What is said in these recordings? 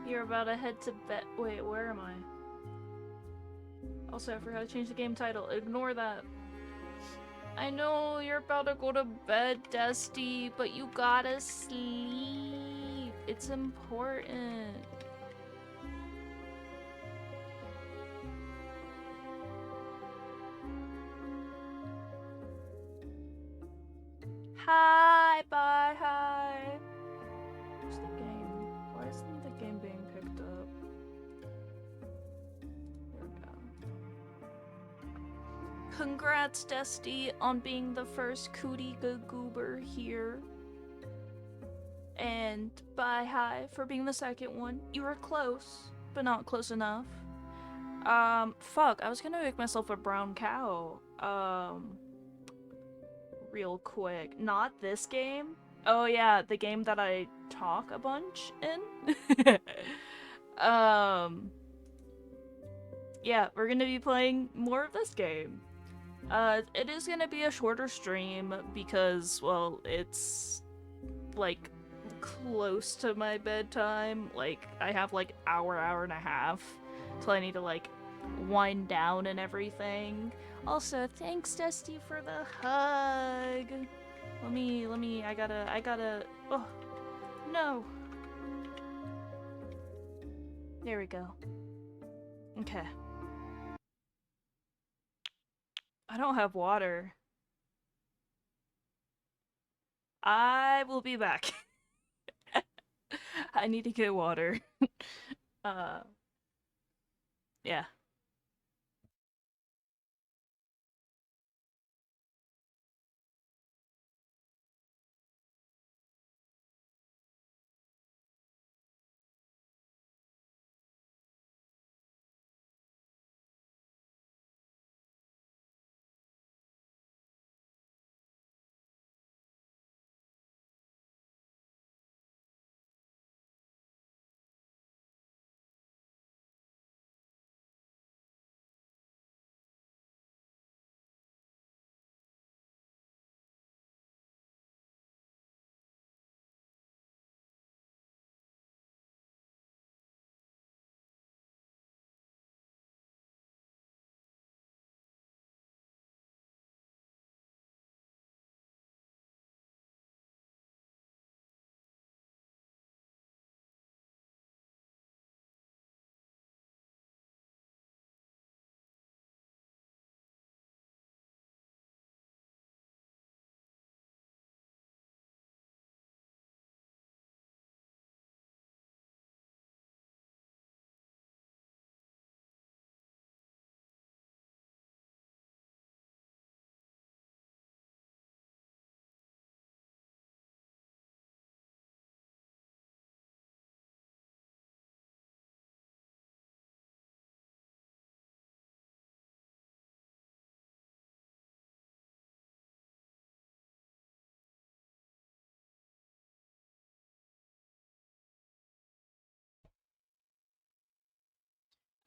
You're about to head to bed. Wait, where am I? Also, I forgot to change the game title. Ignore that. I know you're about to go to bed, Dusty, but you gotta sleep. It's important. Hi, bye, hi. Where's the game? Why isn't the game being picked up? There we go. Congrats, Dusty, on being the first Cootie Goober here. And bye, hi, for being the second one. You were close, but not close enough. Fuck, I was gonna make myself a brown cow. Real quick. Not this game. Oh yeah, the game that I talk a bunch in. Yeah, we're gonna be playing more of this game. It is gonna be a shorter stream because, well, it's like close to my bedtime. Like, I have like hour and a half till I need to like wind down and everything. Also, thanks Dusty for the hug. I gotta, oh, no. There we go. Okay. I don't have water. I will be back. I need to get water. uh, yeah.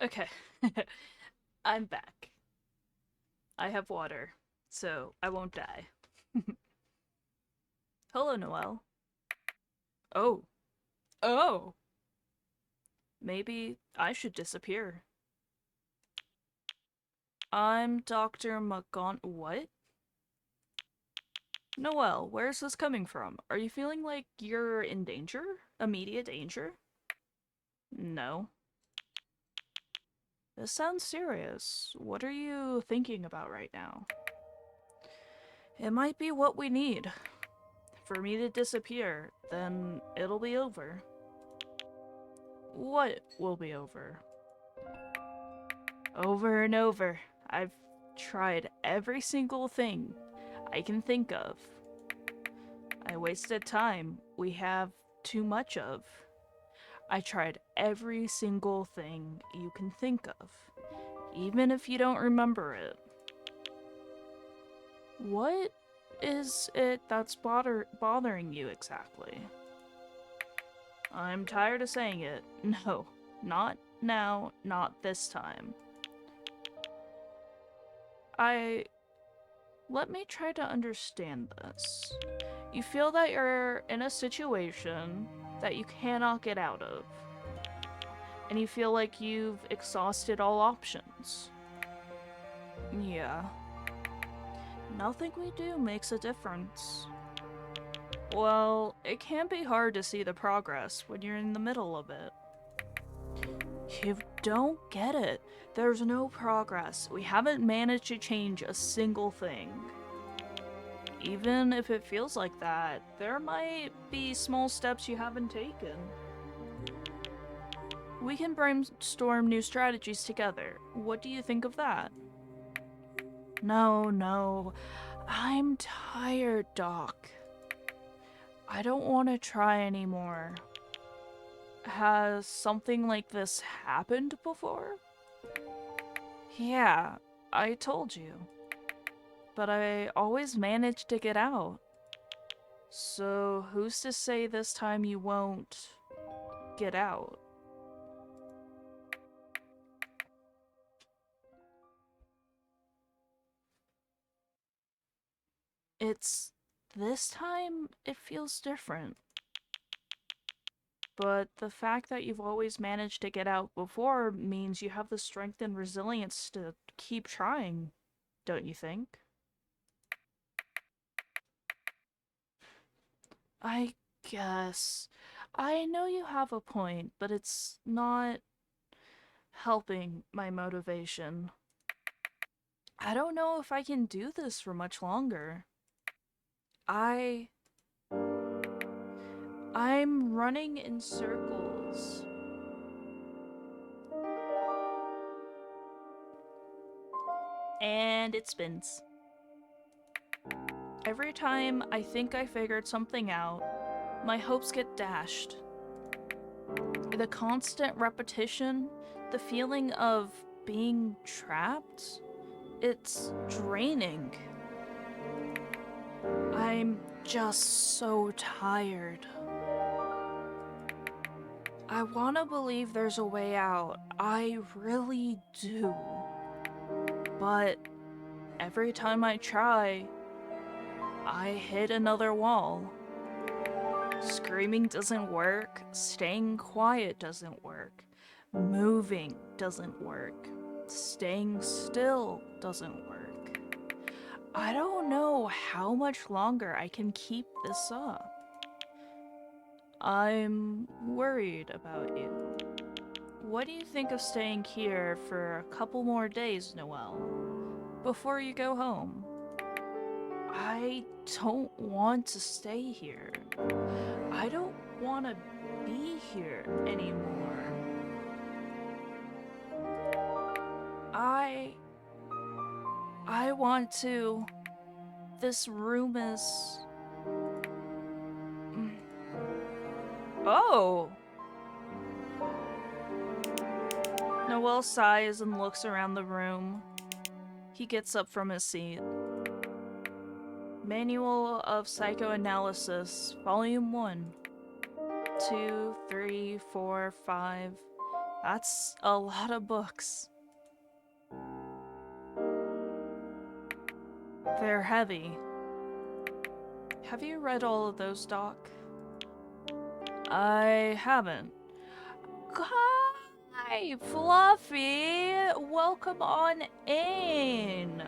Okay. I'm back. I have water, so I won't die. Hello, Noelle. Oh. Oh. Maybe I should disappear. I'm Dr. What? Noelle, where's this coming from? Are you feeling like you're in danger? Immediate danger? No. This sounds serious. What are you thinking about right now? It might be what we need. For me to disappear, then it'll be over. What will be over? Over and over. I've tried every single thing I can think of. I wasted time we have too much of. I tried every single thing you can think of, even if you don't remember it. What is it that's bothering you exactly? I'm tired of saying it. No, not now, not this time. Let me try to understand this. You feel that you're in a situation that you cannot get out of. And you feel like you've exhausted all options. Yeah. Nothing we do makes a difference. Well, it can be hard to see the progress when you're in the middle of it. You don't get it. There's no progress. We haven't managed to change a single thing. Even if it feels like that, there might be small steps you haven't taken. We can brainstorm new strategies together. What do you think of that? No. I'm tired, Doc. I don't want to try anymore. Has something like this happened before? Yeah, I told you. But I always managed to get out. So who's to say this time you won't get out? This time, it feels different. But the fact that you've always managed to get out before means you have the strength and resilience to keep trying, don't you think? I guess. I know you have a point, but it's not helping my motivation. I don't know if I can do this for much longer. I'm running in circles. And it spins. Every time I think I figured something out, my hopes get dashed. The constant repetition, the feeling of being trapped, it's draining. I'm just so tired. I want to believe there's a way out. I really do. But every time I try, I hit another wall. Screaming doesn't work, staying quiet doesn't work, moving doesn't work, staying still doesn't work. I don't know how much longer I can keep this up. I'm worried about you. What do you think of staying here for a couple more days, Noelle, before you go home? I don't want to stay here. I don't want to be here anymore. I want to. This room is... Oh! Noelle sighs and looks around the room. He gets up from his seat. Manual of Psychoanalysis, Volume 1. 2, 3, 4, 5. That's a lot of books. They're heavy. Have you read all of those, Doc? I haven't. Hi, Fluffy! Welcome on in!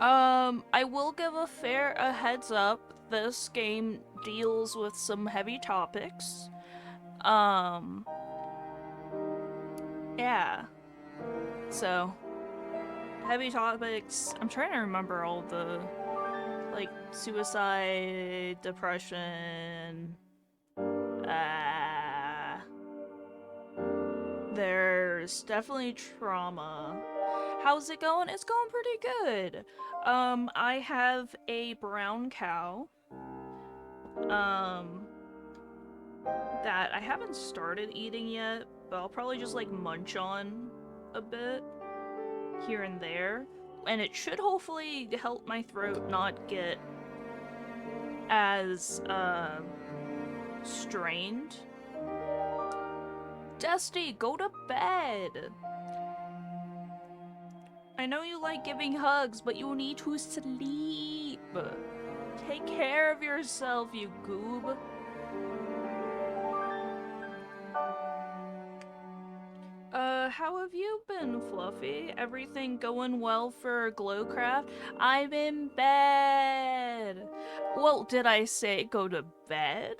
I will give a heads up. This game deals with some heavy topics. Yeah. So, heavy topics. I'm trying to remember all the, like, suicide, depression, there's definitely trauma. How's it going? It's going pretty good. I have a brown cow, that I haven't started eating yet, but I'll probably just, like, munch on a bit here and there. And it should hopefully help my throat not get as, strained. Dusty, go to bed! I know you like giving hugs, but you need to sleep. Take care of yourself, you goob. how have you been, Fluffy? Everything going well for Glowcraft? I'm in bed. Well, did I say go to bed?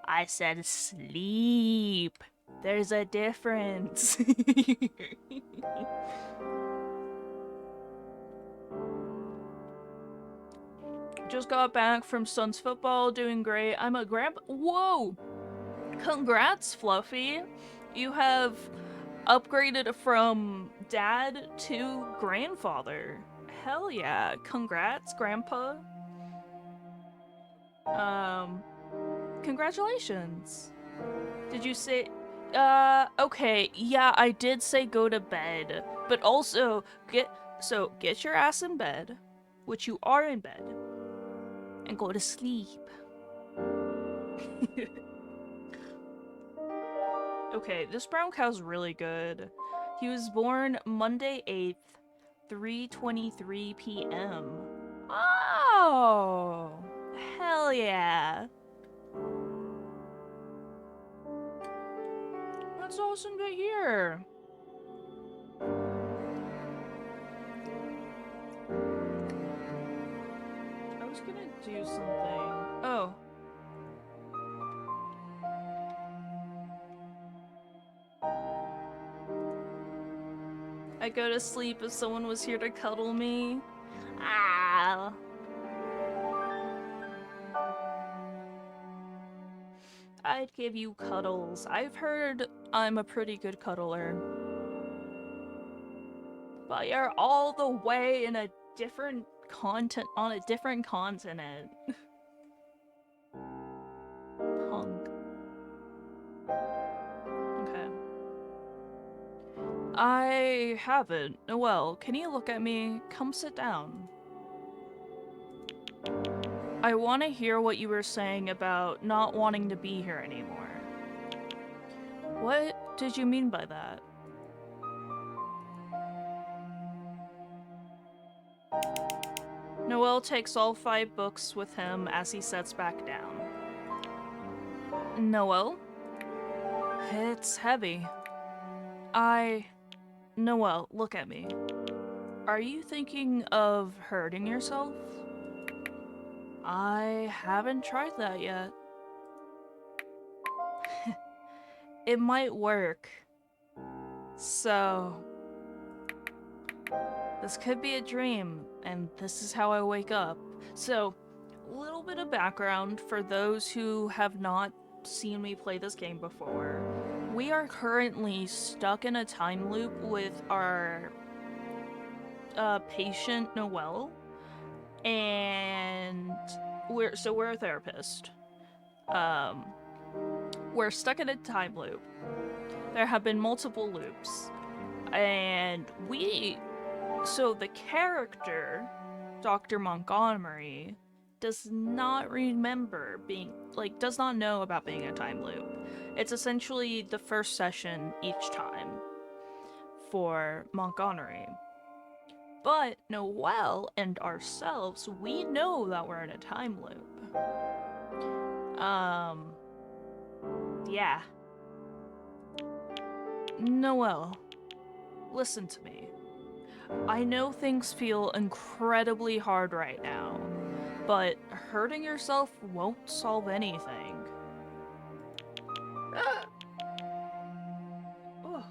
I said sleep. There's a difference. Just got back from Suns football, doing great. I'm a grandpa. Whoa! Congrats, Fluffy. You have upgraded from dad to grandfather. Hell yeah. Congrats, Grandpa. Congratulations. Did you say... okay, yeah, I did say go to bed, but also get your ass in bed, which you are in bed, and go to sleep. Okay, this brown cow's really good. He was born Monday 8th, 3:23 p.m. Oh, hell yeah. That's awesome to hear. I was gonna do something. Oh. I'd go to sleep if someone was here to cuddle me. Ah. I'd give you cuddles. I've heard I'm a pretty good cuddler. But you're all the way in a different on a different continent. Punk. Okay. I haven't. Noelle, can you look at me? Come sit down. I want to hear what you were saying about not wanting to be here anymore. What did you mean by that? Noelle takes all 5 books with him as he sets back down. Noelle? It's heavy. Noelle, look at me. Are you thinking of hurting yourself? I haven't tried that yet. It might work. So... this could be a dream, and this is how I wake up. So, a little bit of background for those who have not seen me play this game before. We are currently stuck in a time loop with our patient Noelle, and we're a therapist. We're stuck in a time loop. There have been multiple loops, and so the character, Dr. Montgomery, does not remember does not know about being in a time loop. It's essentially the first session each time for Montgomery. But Noelle and ourselves, we know that we're in a time loop. Yeah. Noelle, listen to me. I know things feel incredibly hard right now, but hurting yourself won't solve anything. Oh.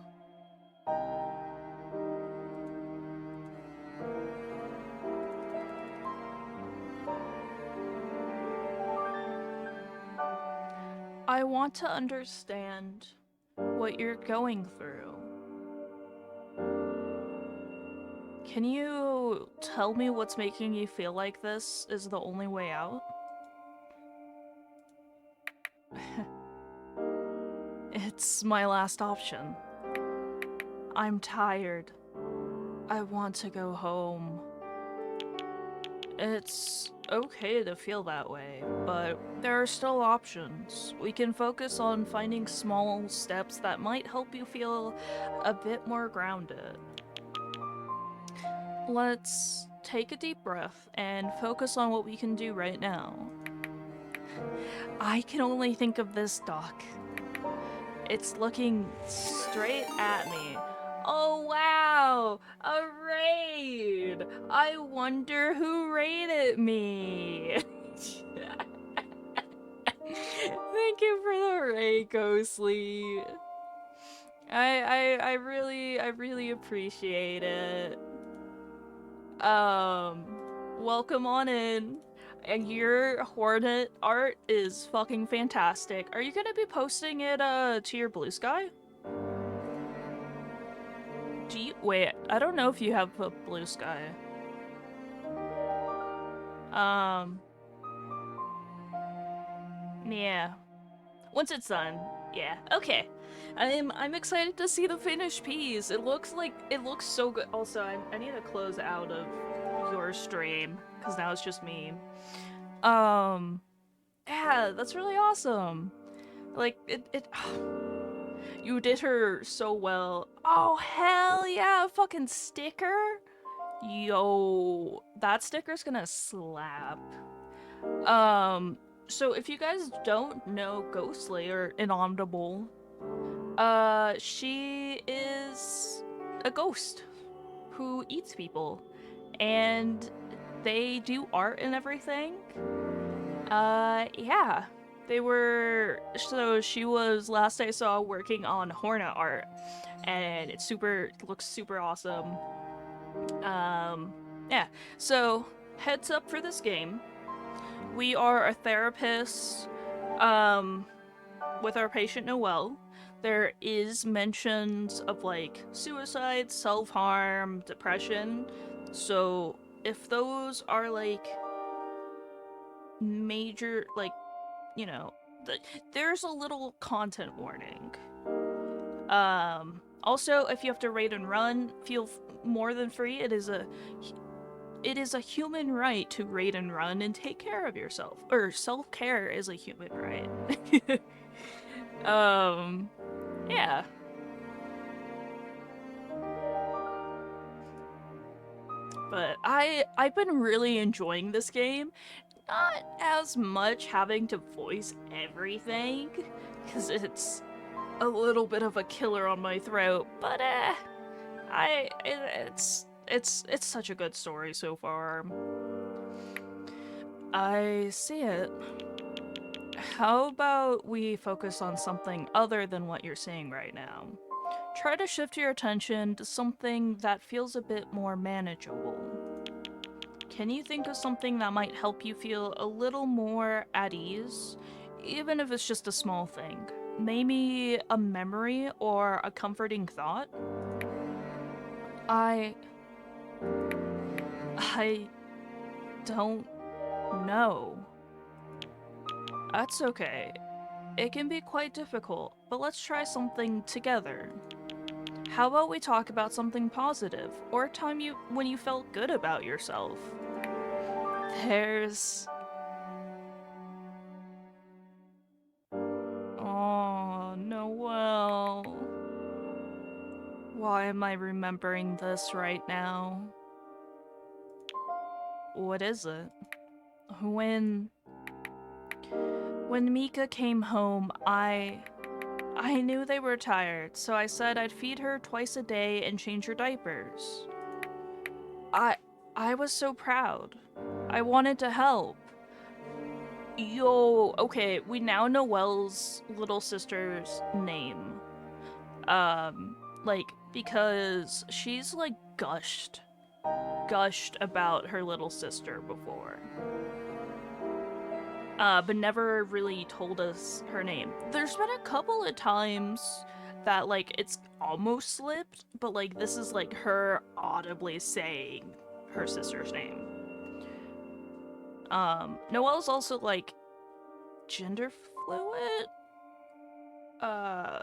I want to understand what you're going through. Can you tell me what's making you feel like this is the only way out? It's my last option. I'm tired. I want to go home. It's okay to feel that way, but there are still options. We can focus on finding small steps that might help you feel a bit more grounded. Let's take a deep breath and focus on what we can do right now. I can only think of this, Doc. It's looking straight at me. Oh wow! A raid! I wonder who raided me! Thank you for the raid, Ghostly. I really appreciate it. Um, welcome on in. And your Hornet art is fucking fantastic. Are you gonna be posting it to your Blue Sky? Do you wait? I don't know if you have a Blue Sky. Um, yeah. Once it's done, yeah. Okay. I'm excited to see the finished piece. It looks so good. Also, I need to close out of your stream because now it's just me. Um, yeah, that's really awesome. Like it you did her so well. Oh hell yeah, fucking sticker. Yo, that sticker's gonna slap. So if you guys don't know Ghostly or Inaudible, she is a ghost who eats people, and they do art and everything. Yeah. They were, so she was last I saw working on Hornet art, and it looks super awesome. Yeah. So, heads up for this game. We are a therapist, with our patient Noelle. There is mentions of like suicide, self-harm, depression. So, if those are like major, like, you know, there's a little content warning. Also, if you have to raid and run, feel more than free. It is a human right to raid and run and take care of yourself. Or self-care is a human right. Yeah. But I've been really enjoying this game. Not as much having to voice everything, because it's a little bit of a killer on my throat, but it's such a good story so far. I see it. How about we focus on something other than what you're seeing right now? Try to shift your attention to something that feels a bit more manageable. Can you think of something that might help you feel a little more at ease, even if it's just a small thing? Maybe a memory or a comforting thought? I don't know. That's okay. It can be quite difficult, but let's try something together. How about we talk about something positive, or a time when you felt good about yourself? There's... Oh, Noelle. Why am I remembering this right now? What is it? When Mika came home, I knew they were tired, so I said I'd feed her twice a day and change her diapers. I was so proud. I wanted to help. Yo, okay, we now know Welle's little sister's name. Like, because she's like gushed about her little sister before. But never really told us her name. There's been a couple of times that, like, it's almost slipped, but, like, this is, like, her audibly saying her sister's name. Noelle's also, like, gender fluid? I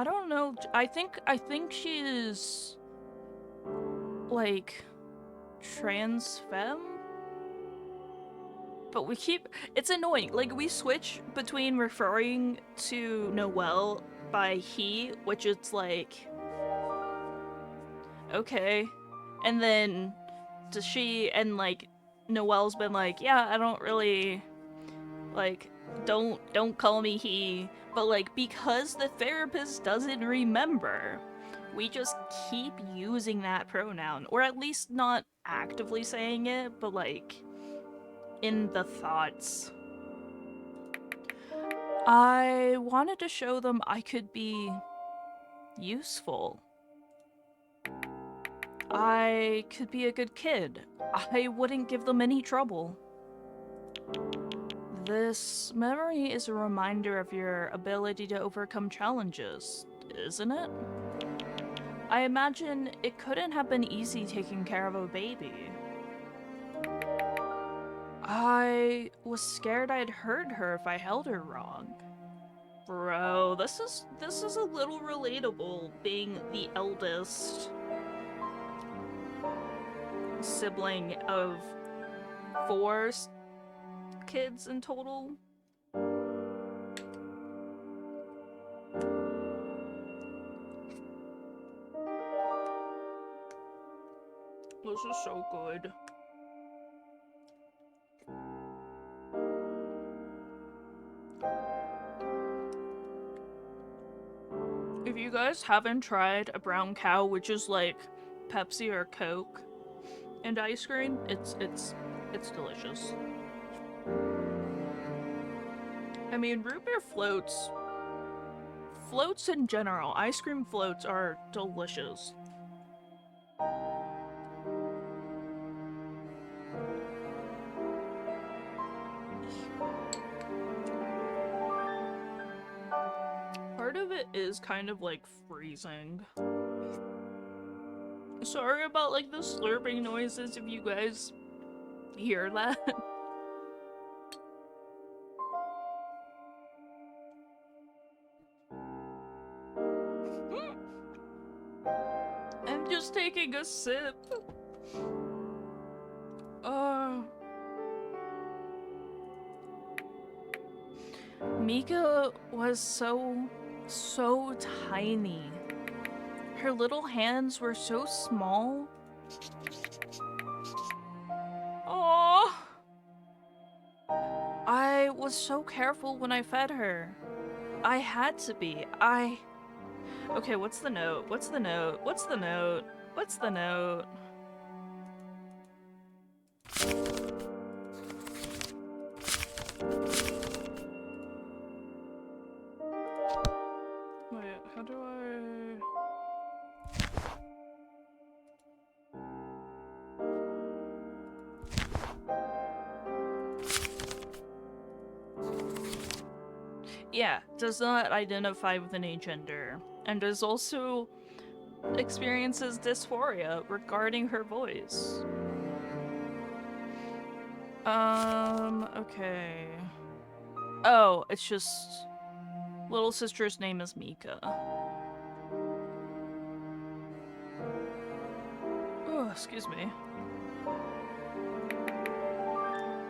don't know. I think she's, like, trans femme? But it's annoying. Like, we switch between referring to Noelle by he, which it's like, okay. And then does she, and like, Noelle's been like, yeah, I don't really, like, don't call me he, but like, because the therapist doesn't remember, we just keep using that pronoun, or at least not actively saying it, but like in the thoughts. I wanted to show them I could be useful. I could be a good kid. I wouldn't give them any trouble. This memory is a reminder of your ability to overcome challenges, isn't it? I imagine it couldn't have been easy taking care of a baby. I was scared I'd hurt her if I held her wrong. Bro, this is a little relatable, being the eldest sibling of 4 kids in total. This is so good. If you guys haven't tried a brown cow, which is like Pepsi or Coke and ice cream, it's delicious. I mean, root beer floats in general, ice cream floats are delicious. Part of it is kind of like freezing. Sorry about like the slurping noises if you guys hear that. I'm just taking a sip. Mika was so tiny. Her little hands were so small. Oh, I was so careful when I fed her. I had to be. Okay, what's the note? What's the note? What's the note? What's the note? Wait, how do I... Yeah, does not identify with any gender, and does also experiences dysphoria regarding her voice. Okay. Oh, it's just... little sister's name is Mika. Oh, excuse me.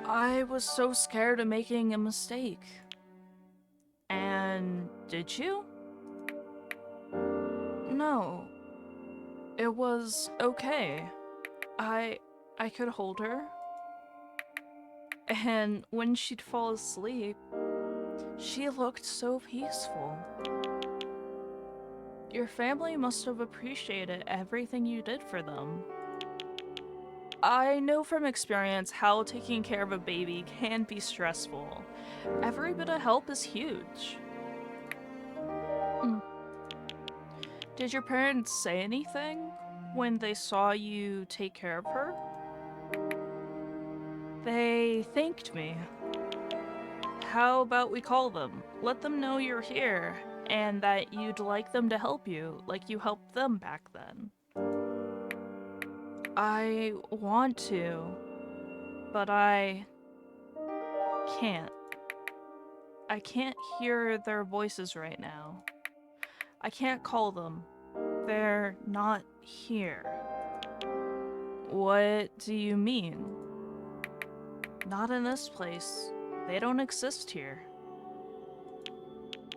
I was so scared of making a mistake. And did you? No. It was okay. I could hold her. And when she'd fall asleep, she looked so peaceful. Your family must have appreciated everything you did for them. I know from experience how taking care of a baby can be stressful. Every bit of help is huge. Did your parents say anything when they saw you take care of her? They thanked me. How about we call them? Let them know you're here, and that you'd like them to help you, like you helped them back then. I want to, but I can't. I can't hear their voices right now. I can't call them. They're not here. What do you mean? Not in this place. They don't exist here.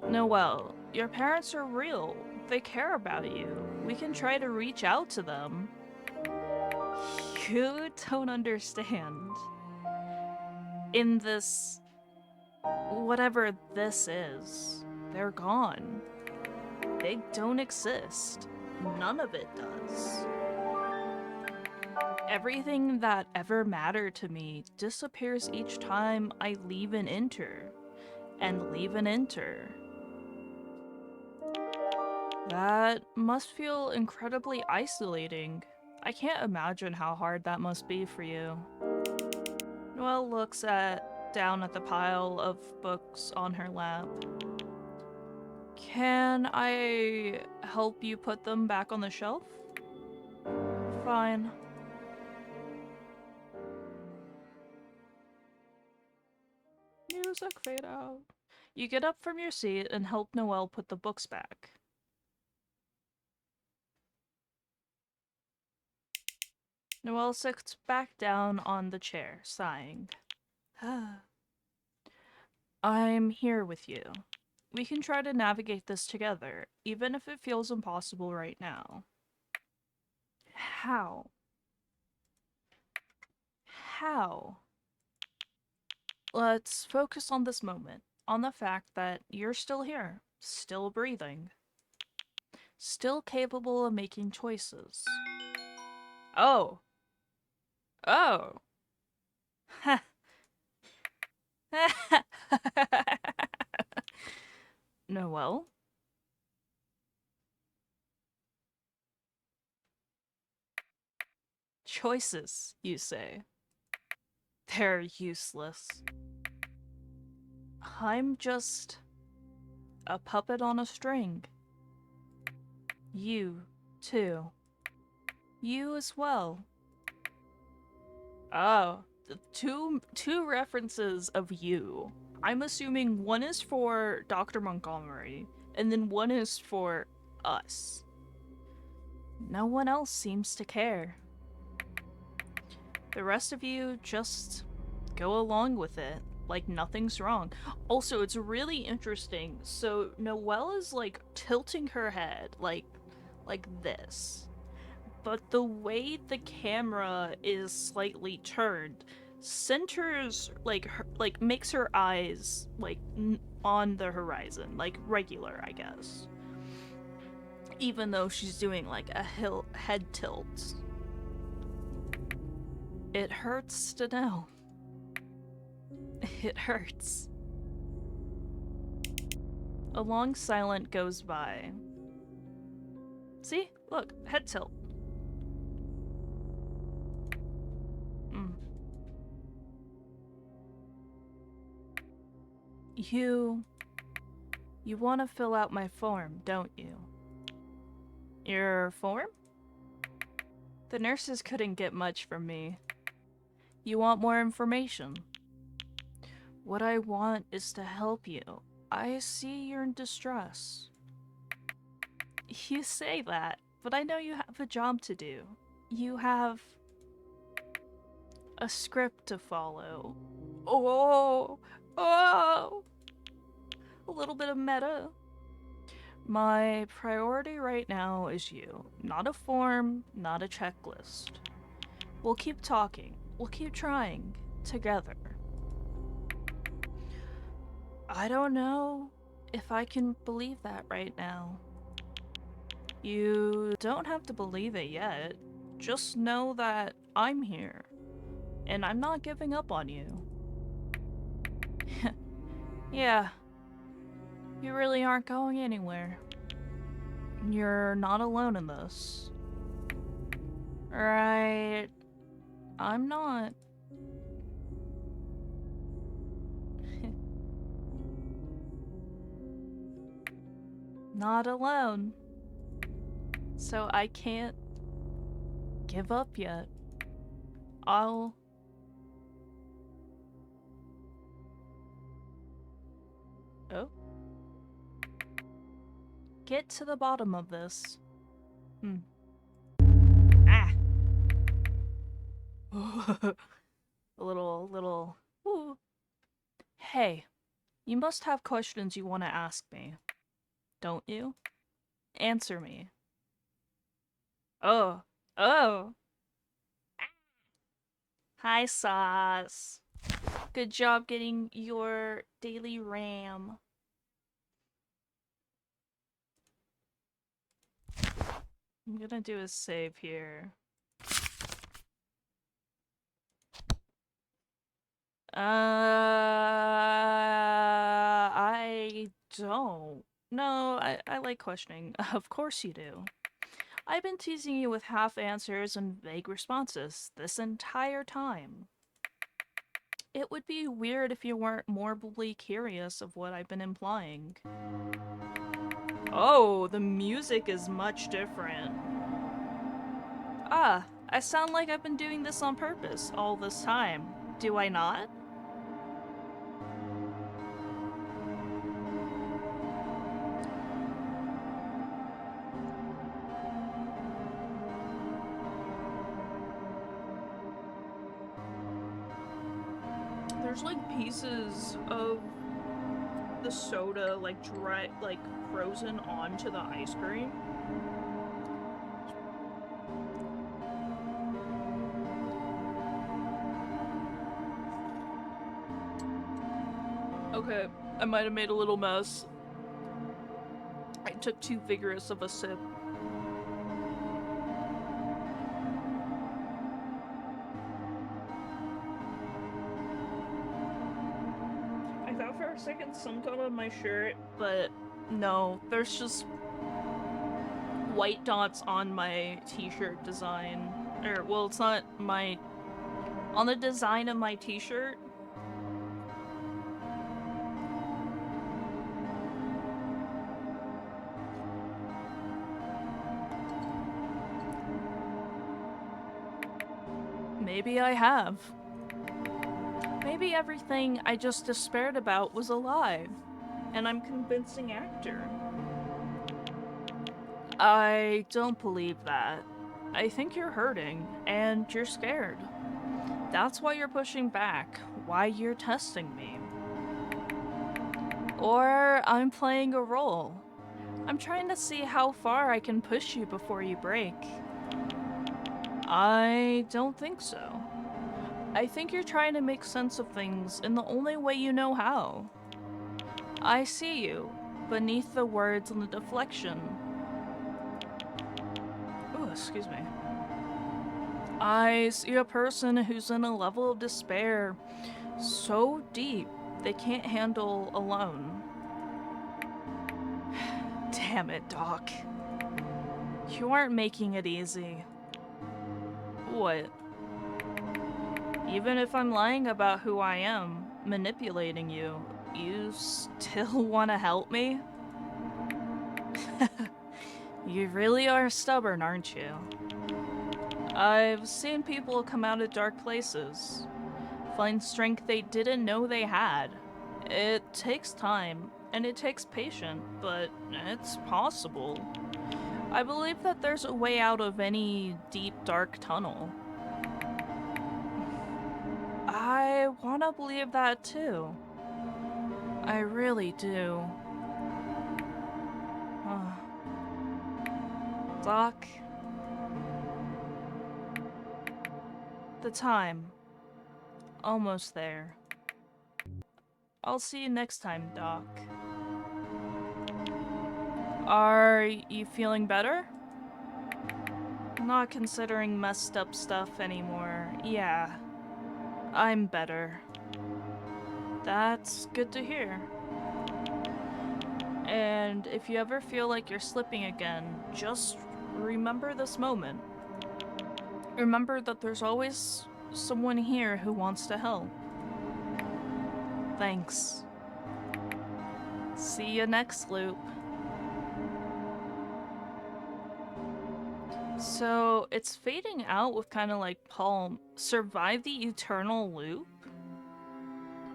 Noelle, your parents are real. They care about you. We can try to reach out to them. You don't understand. In this Whatever this is, they're gone. They don't exist. None of it does. Everything that ever mattered to me disappears each time I leave and enter, and leave and enter. That must feel incredibly isolating. I can't imagine how hard that must be for you. Noelle looks down at the pile of books on her lap. Can I help you put them back on the shelf? Fine. Music fade out. You get up from your seat and help Noelle put the books back. Noelle sits back down on the chair, sighing. I'm here with you. We can try to navigate this together, even if it feels impossible right now. How? How? Let's focus on this moment, on the fact that you're still here, still breathing, still capable of making choices. Oh. Oh. Noelle? Choices, you say? They're useless. I'm just a puppet on a string. You, too. You as well. Oh, two references of you. I'm assuming one is for Dr. Montgomery, and then one is for us. No one else seems to care. The rest of you just go along with it, like nothing's wrong. Also, it's really interesting. So Noelle is like tilting her head like this. But the way the camera is slightly turned centers like makes her eyes like on the horizon, like regular, I guess. Even though she's doing like a head tilt. It hurts to know. It hurts. A long silence goes by. See? Look, head tilt. You want to fill out my form, don't you? Your form? The nurses couldn't get much from me. You want more information? What I want is to help you. I see you're in distress. You say that, but I know you have a job to do. You have a script to follow. Oh, oh, a little bit of meta. My priority right now is you. Not a form, not a checklist. We'll keep talking. We'll keep trying. Together. I don't know if I can believe that right now. You don't have to believe it yet. Just know that I'm here. And I'm not giving up on you. Yeah. You really aren't going anywhere. You're not alone in this. Right. I'm not. Not alone. So I can't give up yet. I'll... Oh? Get to the bottom of this. Ah! A little... Ooh. Hey, you must have questions you want to ask me. Don't you? Answer me. Oh. Oh! Hi, Sauce. Good job getting your daily RAM. I'm gonna do a save here. I don't. No, I like questioning. Of course you do. I've been teasing you with half answers and vague responses this entire time. It would be weird if you weren't morbidly curious of what I've been implying. Oh, the music is much different. Ah, I sound like I've been doing this on purpose all this time. Do I not? There's like pieces of the soda like dry, like frozen onto the ice cream. Okay, I might have made a little mess. I took too vigorous of a sip. I thought for a second some got on my shirt, but no, there's just white dots on my t-shirt design. Or, well, it's not my... On the design of my t-shirt. Maybe I have. Maybe everything I just despaired about was alive, and I'm convincing actor. I don't believe that. I think you're hurting, and you're scared. That's why you're pushing back, why you're testing me. Or I'm playing a role. I'm trying to see how far I can push you before you break. I don't think so. I think you're trying to make sense of things in the only way you know how. I see you, beneath the words and the deflection. Ooh, excuse me. I see a person who's in a level of despair so deep they can't handle alone. Damn it, Doc. You aren't making it easy. What? Even if I'm lying about who I am, manipulating you, you still want to help me? You really are stubborn, aren't you? I've seen people come out of dark places, find strength they didn't know they had. It takes time, and it takes patience, but it's possible. I believe that there's a way out of any deep, dark tunnel. I want to believe that too. I really do. Doc, the time. Almost there. I'll see you next time, Doc. Are you feeling better? Not considering messed up stuff anymore. Yeah, I'm better. That's good to hear. And if you ever feel like you're slipping again, just remember this moment. Remember that there's always someone here who wants to help. Thanks. See you next loop. So it's fading out with kind of like Palm. Survive the eternal loop?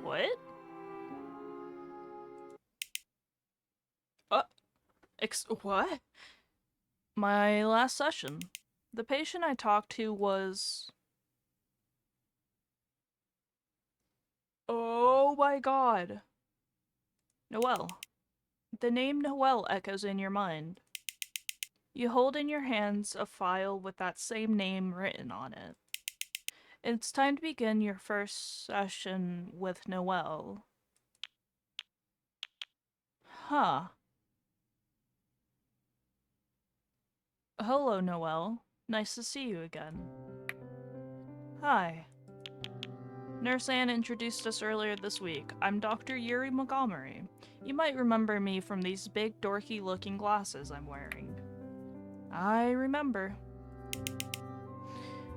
What? Uh, what? My last session. The patient I talked to was... Oh my god. Noelle. The name Noelle echoes in your mind. You hold in your hands a file with that same name written on it. It's time to begin your first session with Noelle. Huh. Hello, Noelle. Nice to see you again. Hi. Nurse Anne introduced us earlier this week. I'm Dr. Yuri Montgomery. You might remember me from these big dorky-looking glasses I'm wearing. I remember.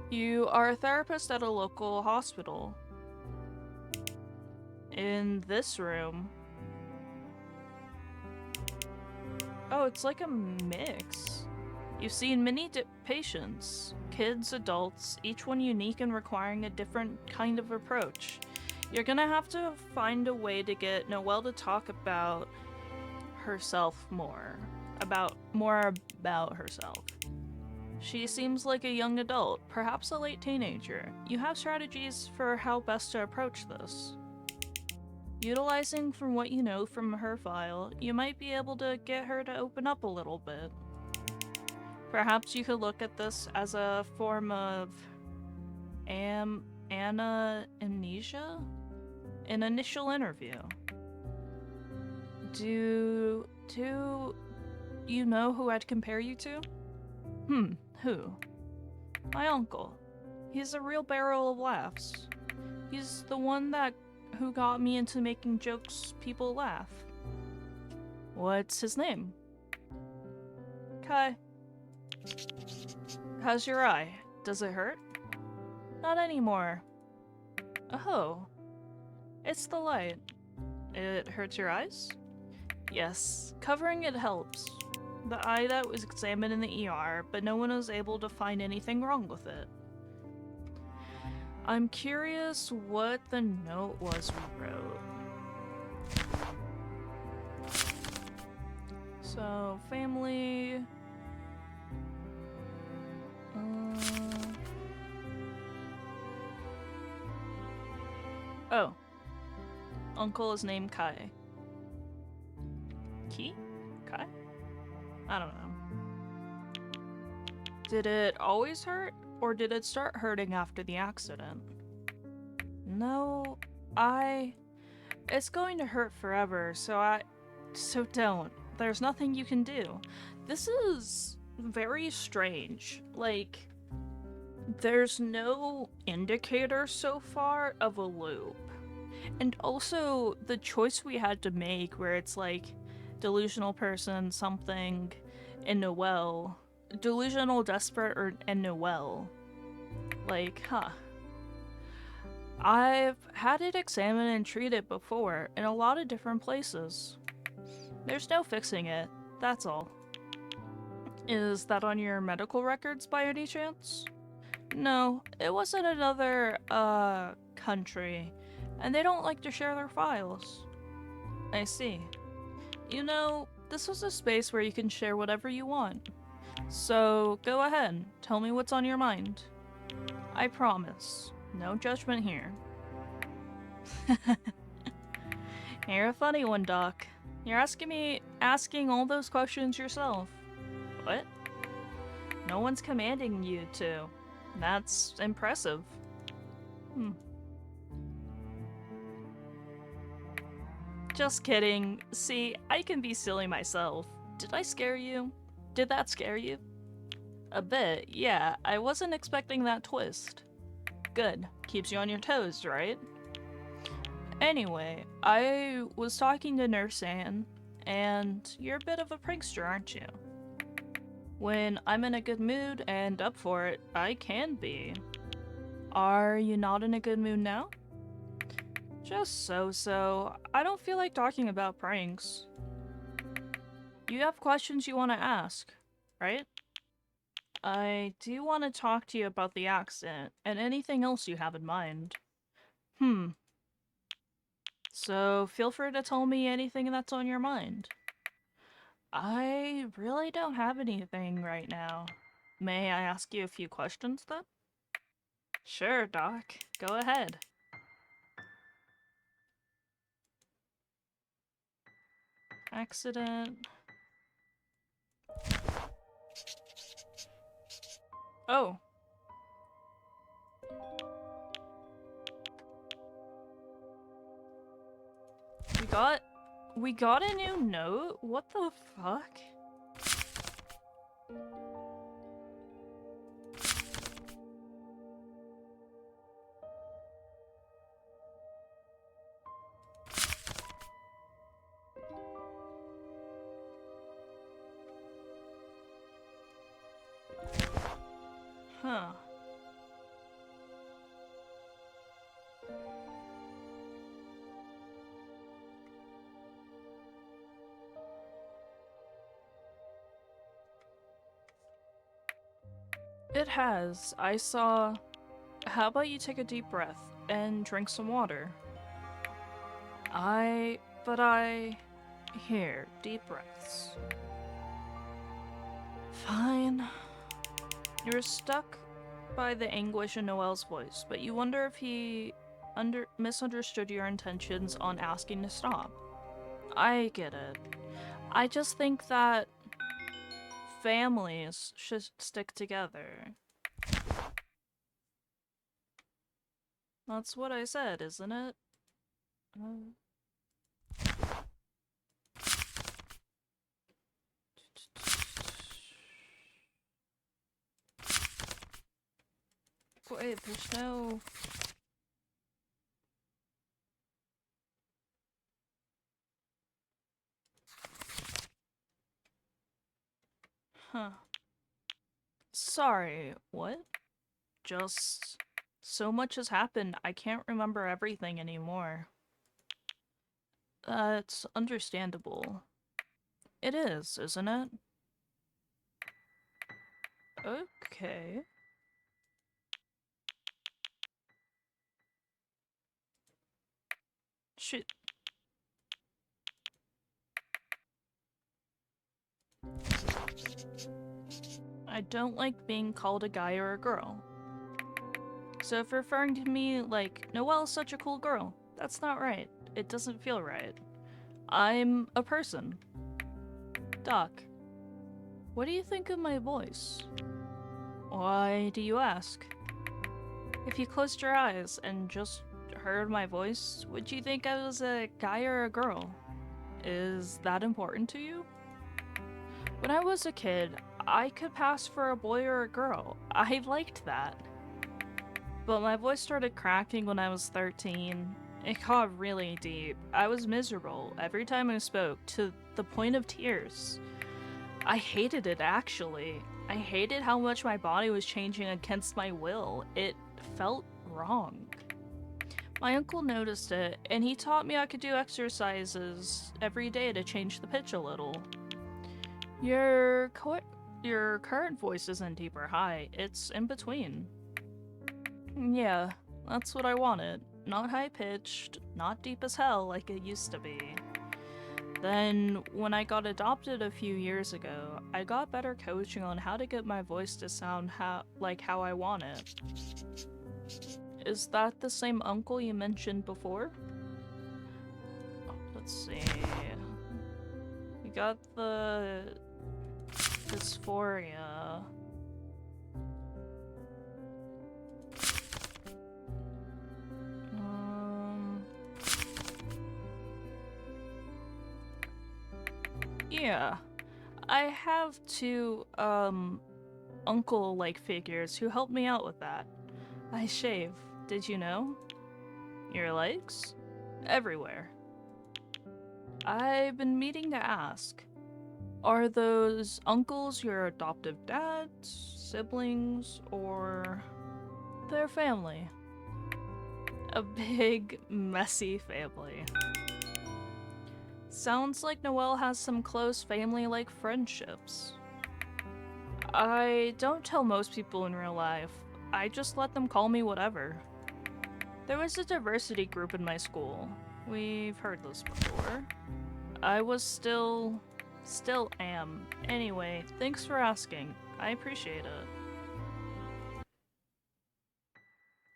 You are a therapist at a local hospital. In this room. Oh, it's like a mix. You've seen many patients, kids, adults, each one unique and requiring a different kind of approach. You're gonna have to find a way to get Noelle to talk about herself more about herself. She seems like a young adult, perhaps a late teenager. You have strategies for how best to approach this. Utilizing from what you know from her file, you might be able to get her to open up a little bit. Perhaps you could look at this as a form of amnesia? An initial interview. Do you know who I'd compare you to? Who? My uncle. He's a real barrel of laughs. He's the one who got me into making jokes people laugh. What's his name? Kai. How's your eye? Does it hurt? Not anymore. Oh. It's the light. It hurts your eyes? Yes. Covering it helps. The eye that was examined in the ER, but no one was able to find anything wrong with it. I'm curious what the note was we wrote. So, family... Oh. Uncle is named Kai. Kai? I don't know. Did it always hurt, or did it start hurting after the accident? No, It's going to hurt forever, so don't. There's nothing you can do. This is very strange. Like, there's no indicator so far of a loop. And also, the choice we had to make where it's like, delusional person, something, and Noelle. Delusional, desperate, and Noelle. Like, huh. I've had it examined and treated before in a lot of different places. There's no fixing it, that's all. Is that on your medical records by any chance? No, it was in another, country, and they don't like to share their files. I see. You know, this was a space where you can share whatever you want. So, go ahead, tell me what's on your mind. I promise, no judgment here. You're a funny one, Doc. You're asking all those questions yourself. What? No one's commanding you to. That's impressive. Just kidding. See, I can be silly myself. Did I scare you? Did that scare you? A bit, yeah. I wasn't expecting that twist. Good. Keeps you on your toes, right? Anyway, I was talking to Nurse Anne, and you're a bit of a prankster, aren't you? When I'm in a good mood and up for it, I can be. Are you not in a good mood now? Just so-so. I don't feel like talking about pranks. You have questions you want to ask, right? I do want to talk to you about the accident, and anything else you have in mind. So feel free to tell me anything that's on your mind. I really don't have anything right now. May I ask you a few questions then? Sure, Doc. Go ahead. Accident. Oh. we got a new note? What the fuck? Huh. It has. I saw... How about you take a deep breath and drink some water? Here, deep breaths. Fine. You're stuck by the anguish in Noel's voice, but you wonder if he misunderstood your intentions on asking to stop. I get it. I just think that families should stick together. That's what I said, isn't it? Wait, there's no... Huh. Sorry, what? Just... So much has happened, I can't remember everything anymore. It's understandable. It is, isn't it? Okay. Shit. I don't like being called a guy or a girl. So if referring to me like, Noelle's such a cool girl, that's not right. It doesn't feel right. I'm a person. Doc, what do you think of my voice? Why do you ask? If you closed your eyes and just heard my voice, would you think I was a guy or a girl? Is that important to you? When I was a kid, I could pass for a boy or a girl. I liked that. But my voice started cracking when I was 13. It got really deep. I was miserable every time I spoke, to the point of tears. I hated it, actually. I hated how much my body was changing against my will. It felt wrong. My uncle noticed it, and he taught me I could do exercises every day to change the pitch a little. Your current voice isn't deep or high, it's in between. Yeah, that's what I wanted. Not high-pitched, not deep as hell like it used to be. Then, when I got adopted a few years ago, I got better coaching on how to get my voice to sound like how I want it. Is that the same uncle you mentioned before? Let's see... You got the... dysphoria... Yeah, I have two, uncle-like figures who helped me out with that. I shave, did you know? Your legs? Everywhere. I've been meaning to ask, are those uncles your adoptive dads, siblings, or their family? A big, messy family. Sounds like Noelle has some close family-like friendships. I don't tell most people in real life. I just let them call me whatever. There was a diversity group in my school. We've heard this before. I was still am. Anyway, thanks for asking. I appreciate it.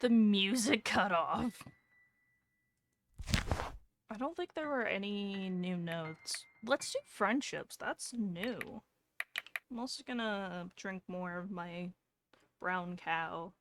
The music cut off. I don't think there were any new notes. Let's do friendships, that's new. I'm also gonna drink more of my brown cow.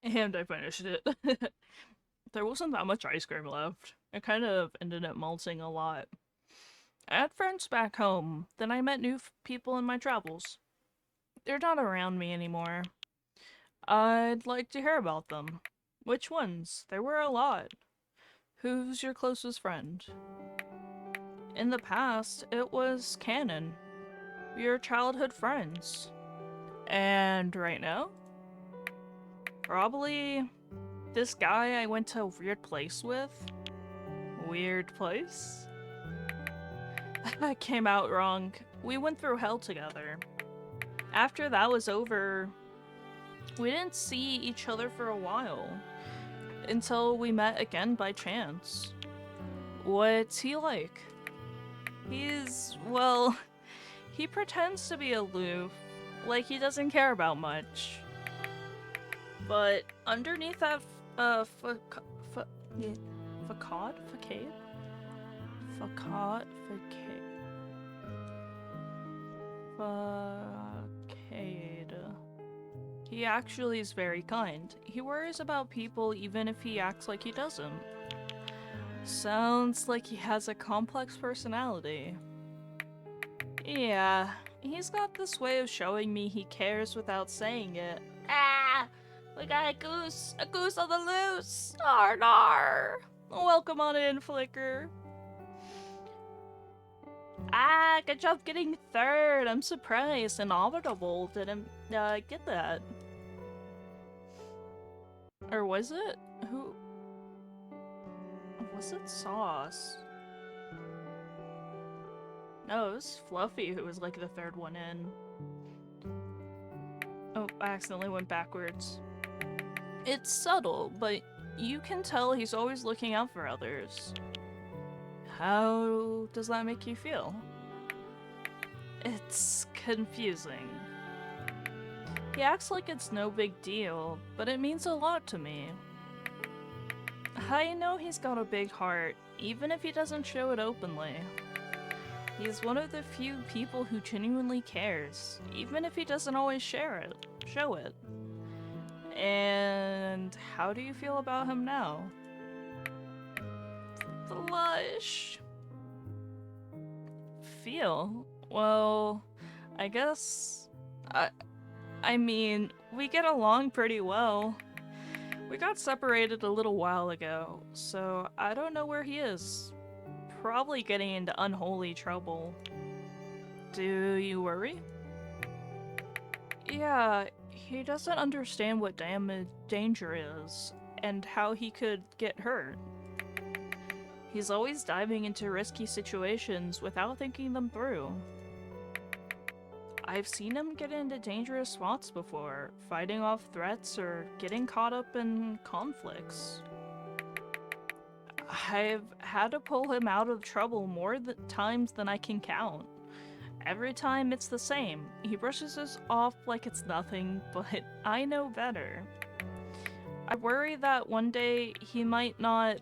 And I finished it. There wasn't that much ice cream left. It kind of ended up melting a lot. I had friends back home, then I met new people in my travels. They're not around me anymore. I'd like to hear about them. Which ones? There were a lot. Who's your closest friend? In the past, it was Canon. We were childhood friends. And right now? Probably this guy I went to a weird place with. Weird place? I came out wrong. We went through hell together. After that was over, we didn't see each other for a while. Until we met again by chance. What's he like? Well, he pretends to be aloof, like he doesn't care about much. But underneath that, facade? He actually is very kind. He worries about people even if he acts like he doesn't. Sounds like he has a complex personality. Yeah, he's got this way of showing me he cares without saying it. Ah! We got a goose on the loose! Nar nar! Welcome on in, Flicker. Ah, good job getting third. I'm surprised. Inaudible didn't get that. Or was it? Who? Was it Sauce? No, it was Fluffy who was like the third one in. Oh, I accidentally went backwards. It's subtle, but you can tell he's always looking out for others. How does that make you feel? It's confusing. He acts like it's no big deal, but it means a lot to me. I know he's got a big heart, even if he doesn't show it openly. He's one of the few people who genuinely cares, even if he doesn't always show it. And how do you feel about him now? Blush. Feel? Well, I guess... I mean, we get along pretty well. We got separated a little while ago, so I don't know where he is. Probably getting into unholy trouble. Do you worry? Yeah, he doesn't understand what danger is, and how he could get hurt. He's always diving into risky situations without thinking them through. I've seen him get into dangerous spots before, fighting off threats or getting caught up in conflicts. I've had to pull him out of trouble more times than I can count. Every time it's the same. He brushes us off like it's nothing, but I know better. I worry that one day he might not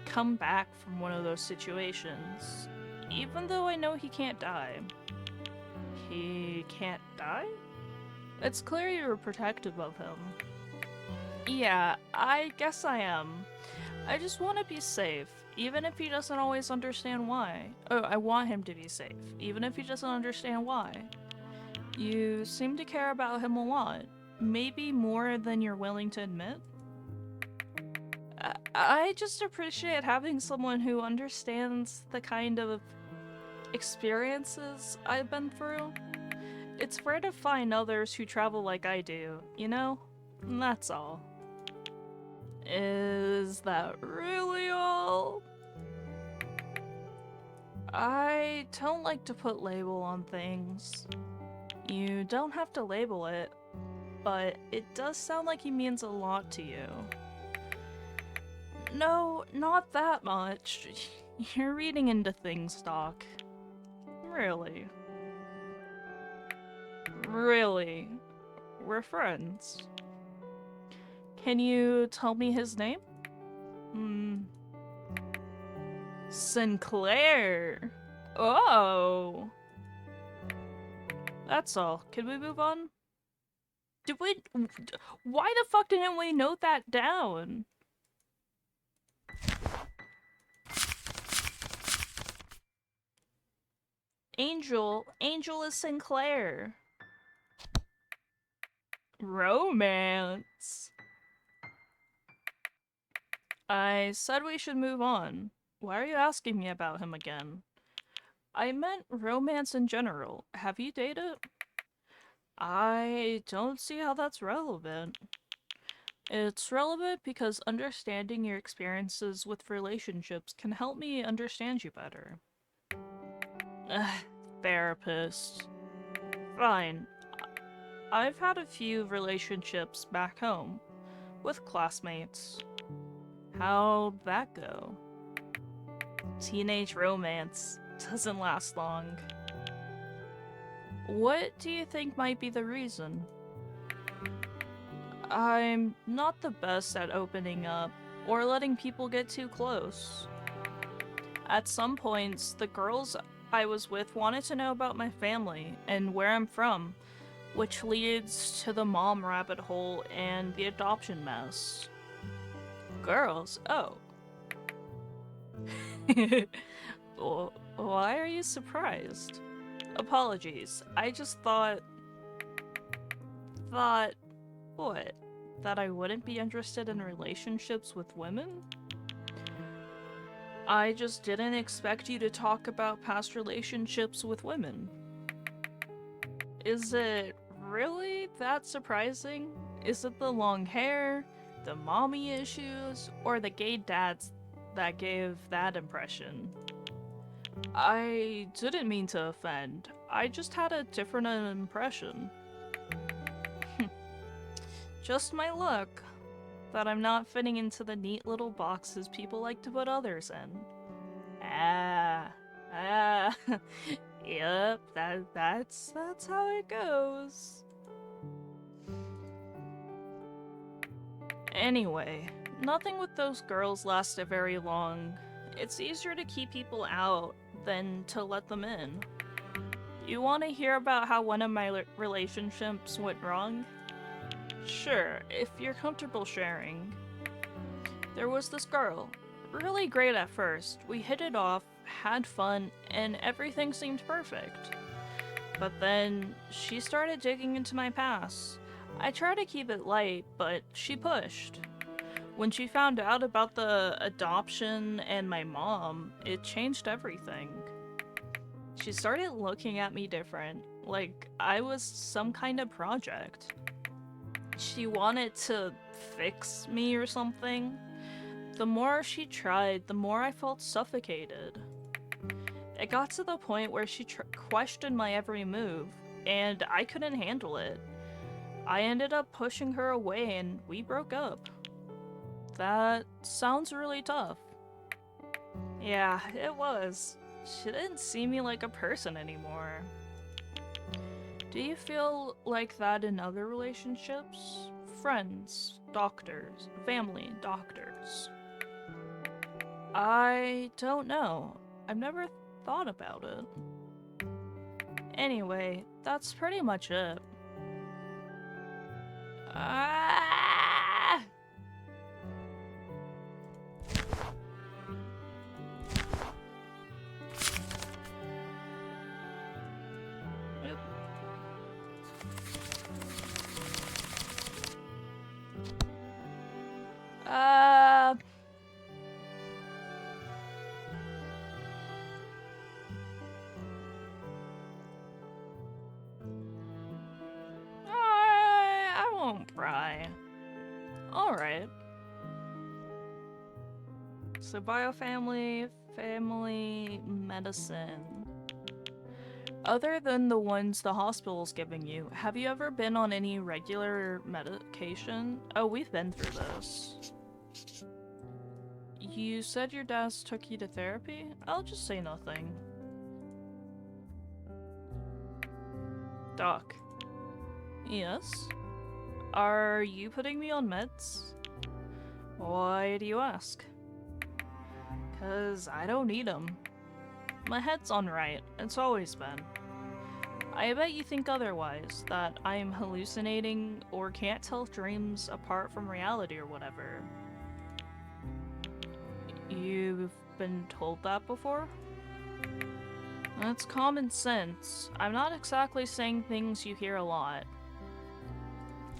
come back from one of those situations, even though I know he can't die. He can't die? It's clear you were protective of him. Yeah, I guess I am. I just want to be safe, even if he doesn't always understand why. Oh, I want him to be safe, even if he doesn't understand why. You seem to care about him a lot. Maybe more than you're willing to admit. I just appreciate having someone who understands the kind of experiences I've been through. It's rare to find others who travel like I do, you know? And that's all. Is that really all? I don't like to put label on things. You don't have to label it, but it does sound like he means a lot to you. No, not that much. You're reading into things, Doc. Really? Really? We're friends. Can you tell me his name? Sinclair! Oh! That's all. Can we move on? Did we... Why the fuck didn't we note that down? Angel. Angel is Sinclair. Romance. I said we should move on. Why are you asking me about him again? I meant romance in general. Have you dated? I don't see how that's relevant. It's relevant because understanding your experiences with relationships can help me understand you better. Ugh, therapist. Fine. I've had a few relationships back home, with classmates. How'd that go? Teenage romance. Doesn't last long. What do you think might be the reason? I'm not the best at opening up, or letting people get too close. At some points, the girls I was with wanted to know about my family and where I'm from, which leads to the mom rabbit hole and the adoption mess. Girls? Oh. Why are you surprised? Apologies. I just thought... What? That I wouldn't be interested in relationships with women? I just didn't expect you to talk about past relationships with women. Is it really that surprising? Is it the long hair, the mommy issues, or the gay dads that gave that impression? I didn't mean to offend. I just had a different impression. Just my luck. That I'm not fitting into the neat little boxes people like to put others in. Yep, that's how it goes. Anyway, nothing with those girls lasted very long. It's easier to keep people out than to let them in. You want to hear about how one of my relationships went wrong? Sure, if you're comfortable sharing. There was this girl. Really great at first. We hit it off, had fun, and everything seemed perfect. But then, she started digging into my past. I tried to keep it light, but she pushed. When she found out about the adoption and my mom, it changed everything. She started looking at me different, like I was some kind of project. She wanted to fix me or something. The more she tried, the more I felt suffocated. It got to the point where she questioned my every move, and I couldn't handle it. I ended up pushing her away and we broke up. That sounds really tough. Yeah, it was. She didn't see me like a person anymore. Do you feel like that in other relationships? Friends, doctors, family, doctors. I don't know. I've never thought about it. Anyway, that's pretty much it. Ah! I won't pry. Alright. So biofamily, family, medicine. Other than the ones the hospital's giving you, have you ever been on any regular medication? Oh, we've been through this. You said your dad took you to therapy? I'll just say nothing. Doc. Yes? Are you putting me on meds? Why do you ask? 'Cause I don't need them. My head's on right, it's always been. I bet you think otherwise, that I'm hallucinating or can't tell dreams apart from reality or whatever. You've been told that before? That's common sense. I'm not exactly saying things you hear a lot.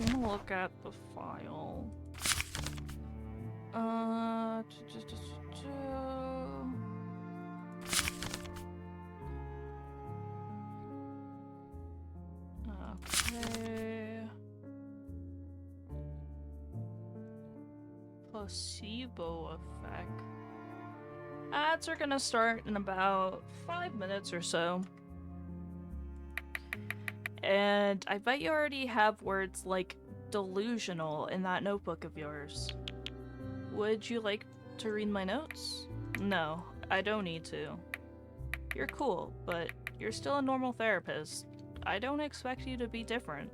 I'm gonna look at the file. Okay. Placebo effect. Ads are gonna start in about 5 minutes or so. And I bet you already have words like delusional in that notebook of yours. Would you like to read my notes? No, I don't need to. You're cool, but you're still a normal therapist. I don't expect you to be different.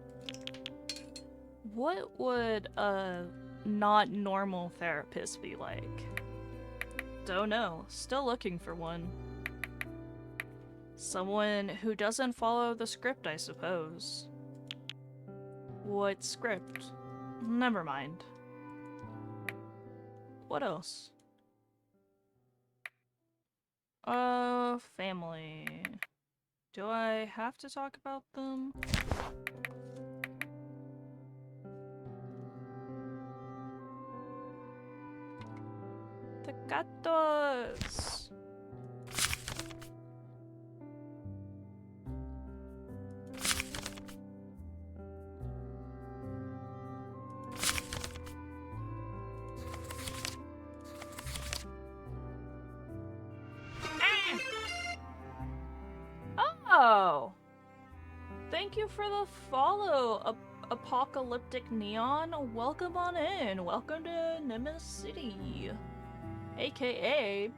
What would a not normal therapist be like? Don't know. Still looking for one. Someone who doesn't follow the script, I suppose. What script? Never mind. What else? Family. Do I have to talk about them? The gatos! Oh! Thank you for the follow, Apocalyptic Neon. Welcome on in. Welcome to Nemesis City. AKA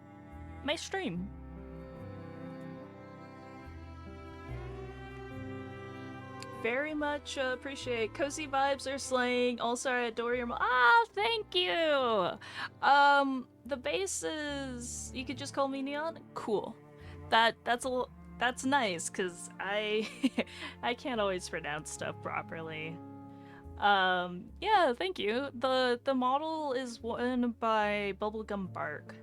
my stream. Very much appreciate. Cozy vibes are slaying. Also, I adore your thank you! The base is... You could just call me Neon? Cool. That's nice, because I can't always pronounce stuff properly. Yeah, thank you. The model is one by Bubblegum Bark.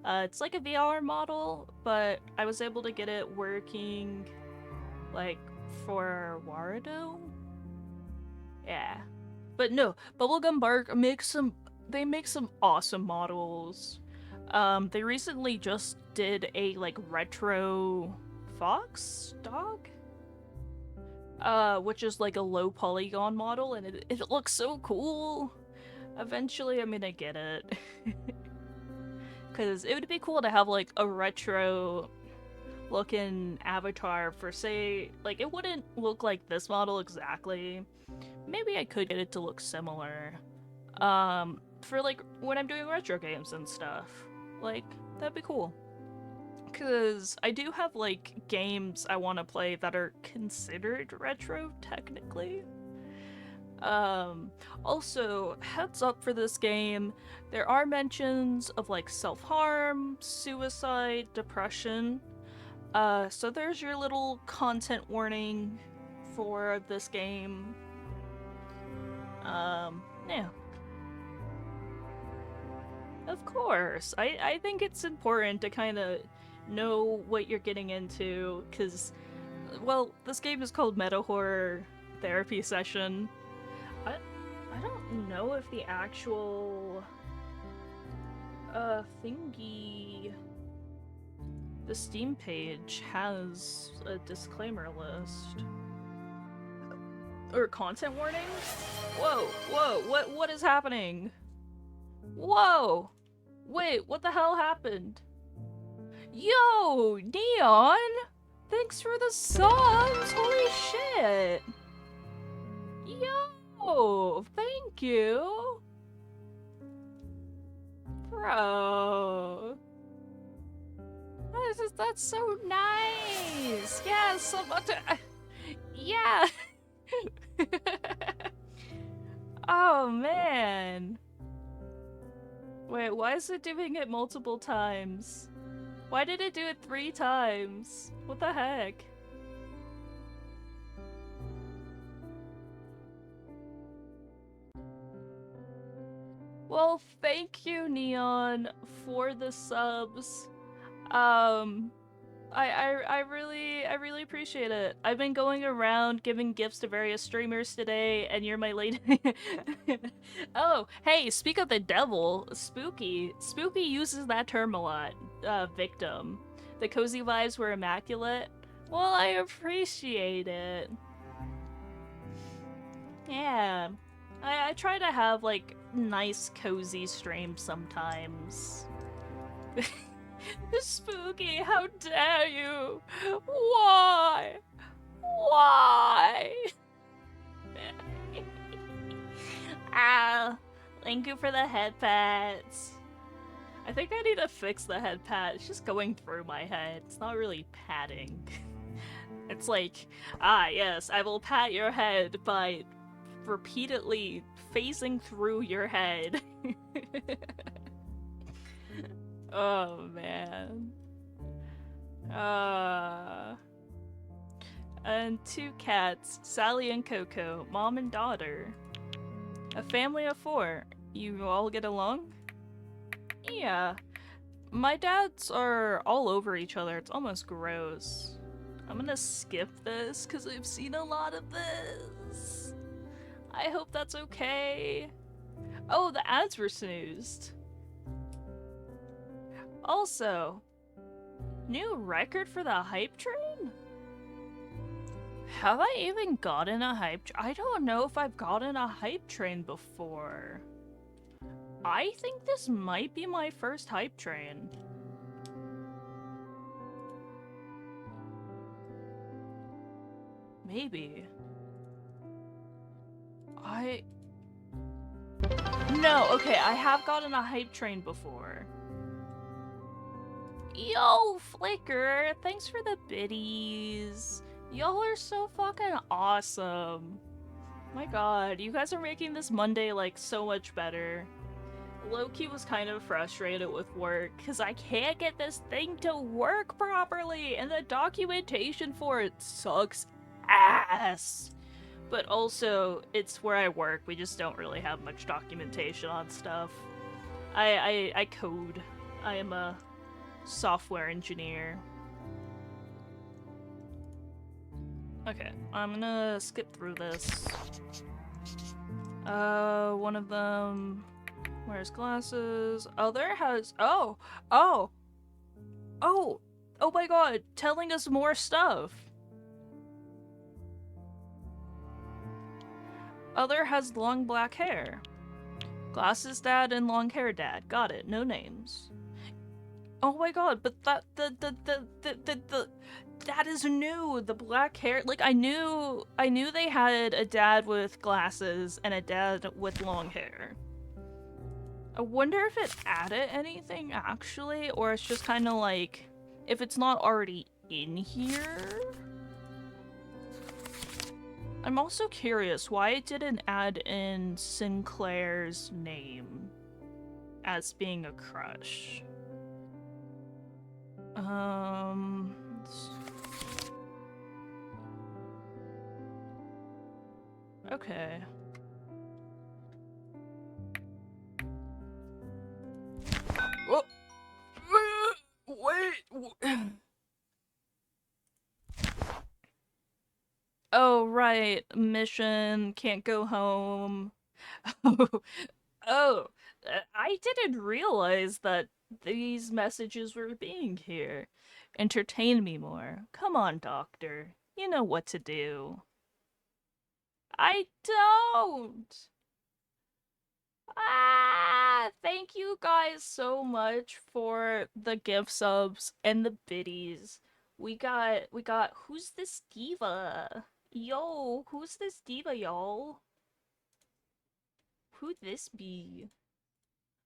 It's like a VR model, but I was able to get it working, like, for Warado? Yeah. But no, Bubblegum Bark they make some awesome models. They recently just did a, like, retro fox dog? Which is like a low polygon model, and it looks so cool. Eventually I'm gonna get it. Because it would be cool to have like a retro looking avatar for, say, like, it wouldn't look like this model exactly. Maybe I could get it to look similar. For like when I'm doing retro games and stuff. Like, that'd be cool. Because I do have, like, games I want to play that are considered retro, technically. Also, heads up for this game, there are mentions of, like, self-harm, suicide, depression. So there's your little content warning for this game. Yeah. Of course. I think it's important to kind of know what you're getting into, because, well, this game is called Metahorror Therapy Session. I don't know if the actual thingy, the Steam page, has a disclaimer list or content warning. Whoa, what is happening? Whoa, wait, what the hell happened? Yo, Neon! Thanks for the subs! Holy shit! Yo, thank you! Bro! That's so nice! Yes, yeah! Oh, man! Wait, why is it doing it multiple times? Why did it do it 3 times? What the heck? Well, thank you, Neon, for the subs. Um, I really appreciate it. I've been going around giving gifts to various streamers today, and you're my lady. Oh, hey, speak of the devil, Spooky. Spooky uses that term a lot. Victim. The cozy vibes were immaculate. Well, I appreciate it. Yeah. I try to have, like, nice, cozy streams sometimes. Spooky, how dare you? Why? Why? Ah, thank you for the head pats. I think I need to fix the head pat. It's just going through my head. It's not really patting. It's like, ah, yes, I will pat your head by repeatedly phasing through your head. Oh, man. Uh... And two cats, Sally and Coco, mom and daughter. A family of four. You all get along? Yeah. My dads are all over each other. It's almost gross. I'm gonna skip this because I've seen a lot of this. I hope that's okay. Oh, the ads were snoozed. Also, new record for the hype train? Have I even gotten a hype train? I don't know if I've gotten a hype train before. I think this might be my first hype train. Maybe. No, okay, I have gotten a hype train before. Yo, Flicker, thanks for the biddies. Y'all are so fucking awesome. My god, you guys are making this Monday, like, so much better. Loki was kind of frustrated with work, because I can't get this thing to work properly, and the documentation for it sucks ass. But also, it's where I work, we just don't really have much documentation on stuff. I code. I am a software engineer. Okay, I'm gonna skip through this. One of them wears glasses. Other has... Oh my god, telling us more stuff. Other has long black hair. Glasses dad and long hair dad. Got it, no names. Oh my god, but that is new. The black hair, like I knew they had a dad with glasses and a dad with long hair. I wonder if it added anything actually, or it's just kind of like if it's not already in here. I'm also curious why it didn't add in Sinclair's name as being a crush. Okay. Oh! Wait! Oh, right. Mission, can't go home. Oh, I didn't realize that these messages were being here. Entertain me more. Come on, Doctor. You know what to do. I don't! Ah! Thank you guys so much for the gift subs and the biddies. We got, who's this diva? Yo, who's this diva, y'all? Who'd this be?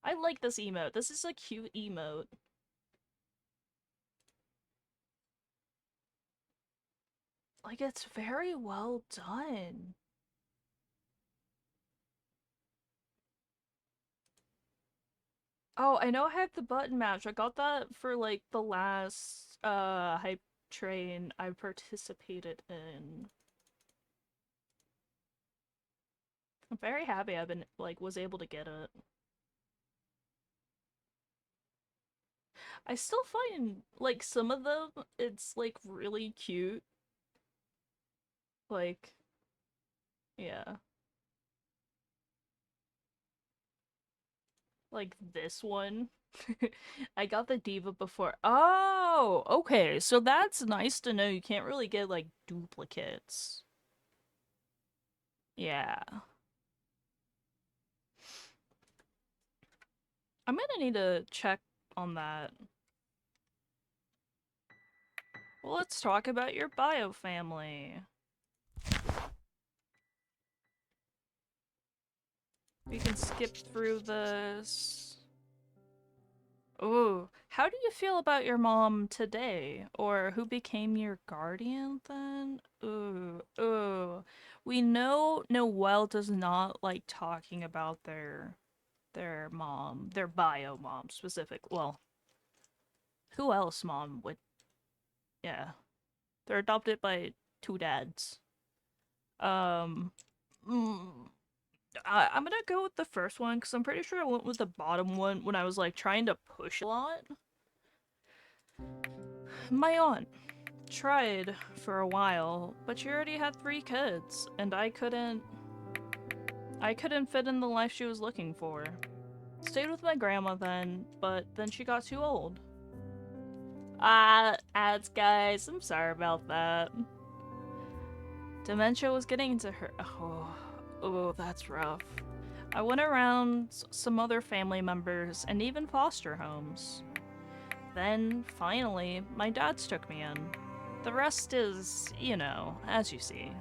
I like this emote. This is a cute emote. Like, it's very well done. Oh, I know I have the button match. I got that for, like, the last, hype train I participated in. I'm very happy I've been, like, was able to get it. I still find, like, some of them, it's, like, really cute. Like, yeah. Like this one. I got the diva before. Oh, okay. So that's nice to know. You can't really get, like, duplicates. Yeah. I'm gonna need to check on that. Well, let's talk about your bio family. We can skip through this. Ooh, how do you feel about your mom today? Or who became your guardian then? Ooh, ooh. We know Noelle does not like talking about their mom, their bio mom specific. Well, who else mom would, yeah. They're adopted by two dads. Um, mm, I'm gonna go with the first one because I'm pretty sure I went with the bottom one when I was like trying to push a lot. My aunt tried for a while, but she already had 3 kids, and I couldn't fit in the life she was looking for. Stayed with my grandma then, but then she got too old. Ads guys, I'm sorry about that. Dementia was getting into her. Oh, that's rough. I went around some other family members and even foster homes. Then, finally, my dads took me in. The rest is, as you see.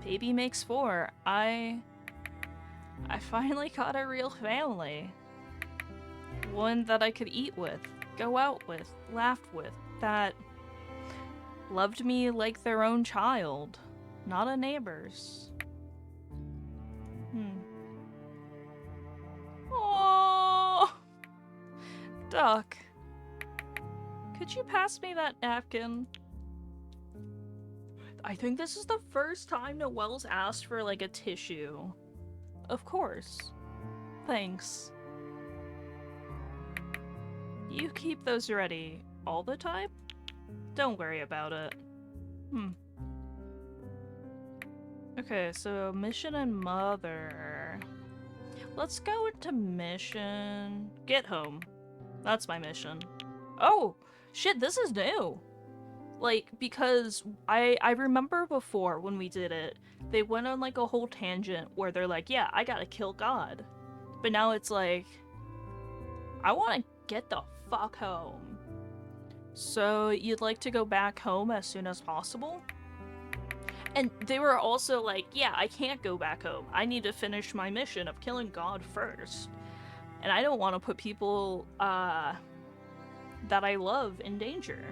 Baby makes 4. I finally got a real family. One that I could eat with, go out with, laugh with, that loved me like their own child, not a neighbor's. Oh, Duck. Could you pass me that napkin? I think this is the first time Noelle's asked for, like, a tissue. Of course. Thanks. You keep those ready all the time? Don't worry about it. Okay, so mission and mother. Let's go into mission. Get home. That's my mission. Oh, shit, this is new. Like, because I remember before when we did it, they went on like a whole tangent where they're like, yeah, I gotta kill God. But now it's like, I wanna get the fuck home. So you'd like to go back home as soon as possible? And they were also like, yeah, I can't go back home. I need to finish my mission of killing God first. And I don't want to put people that I love in danger.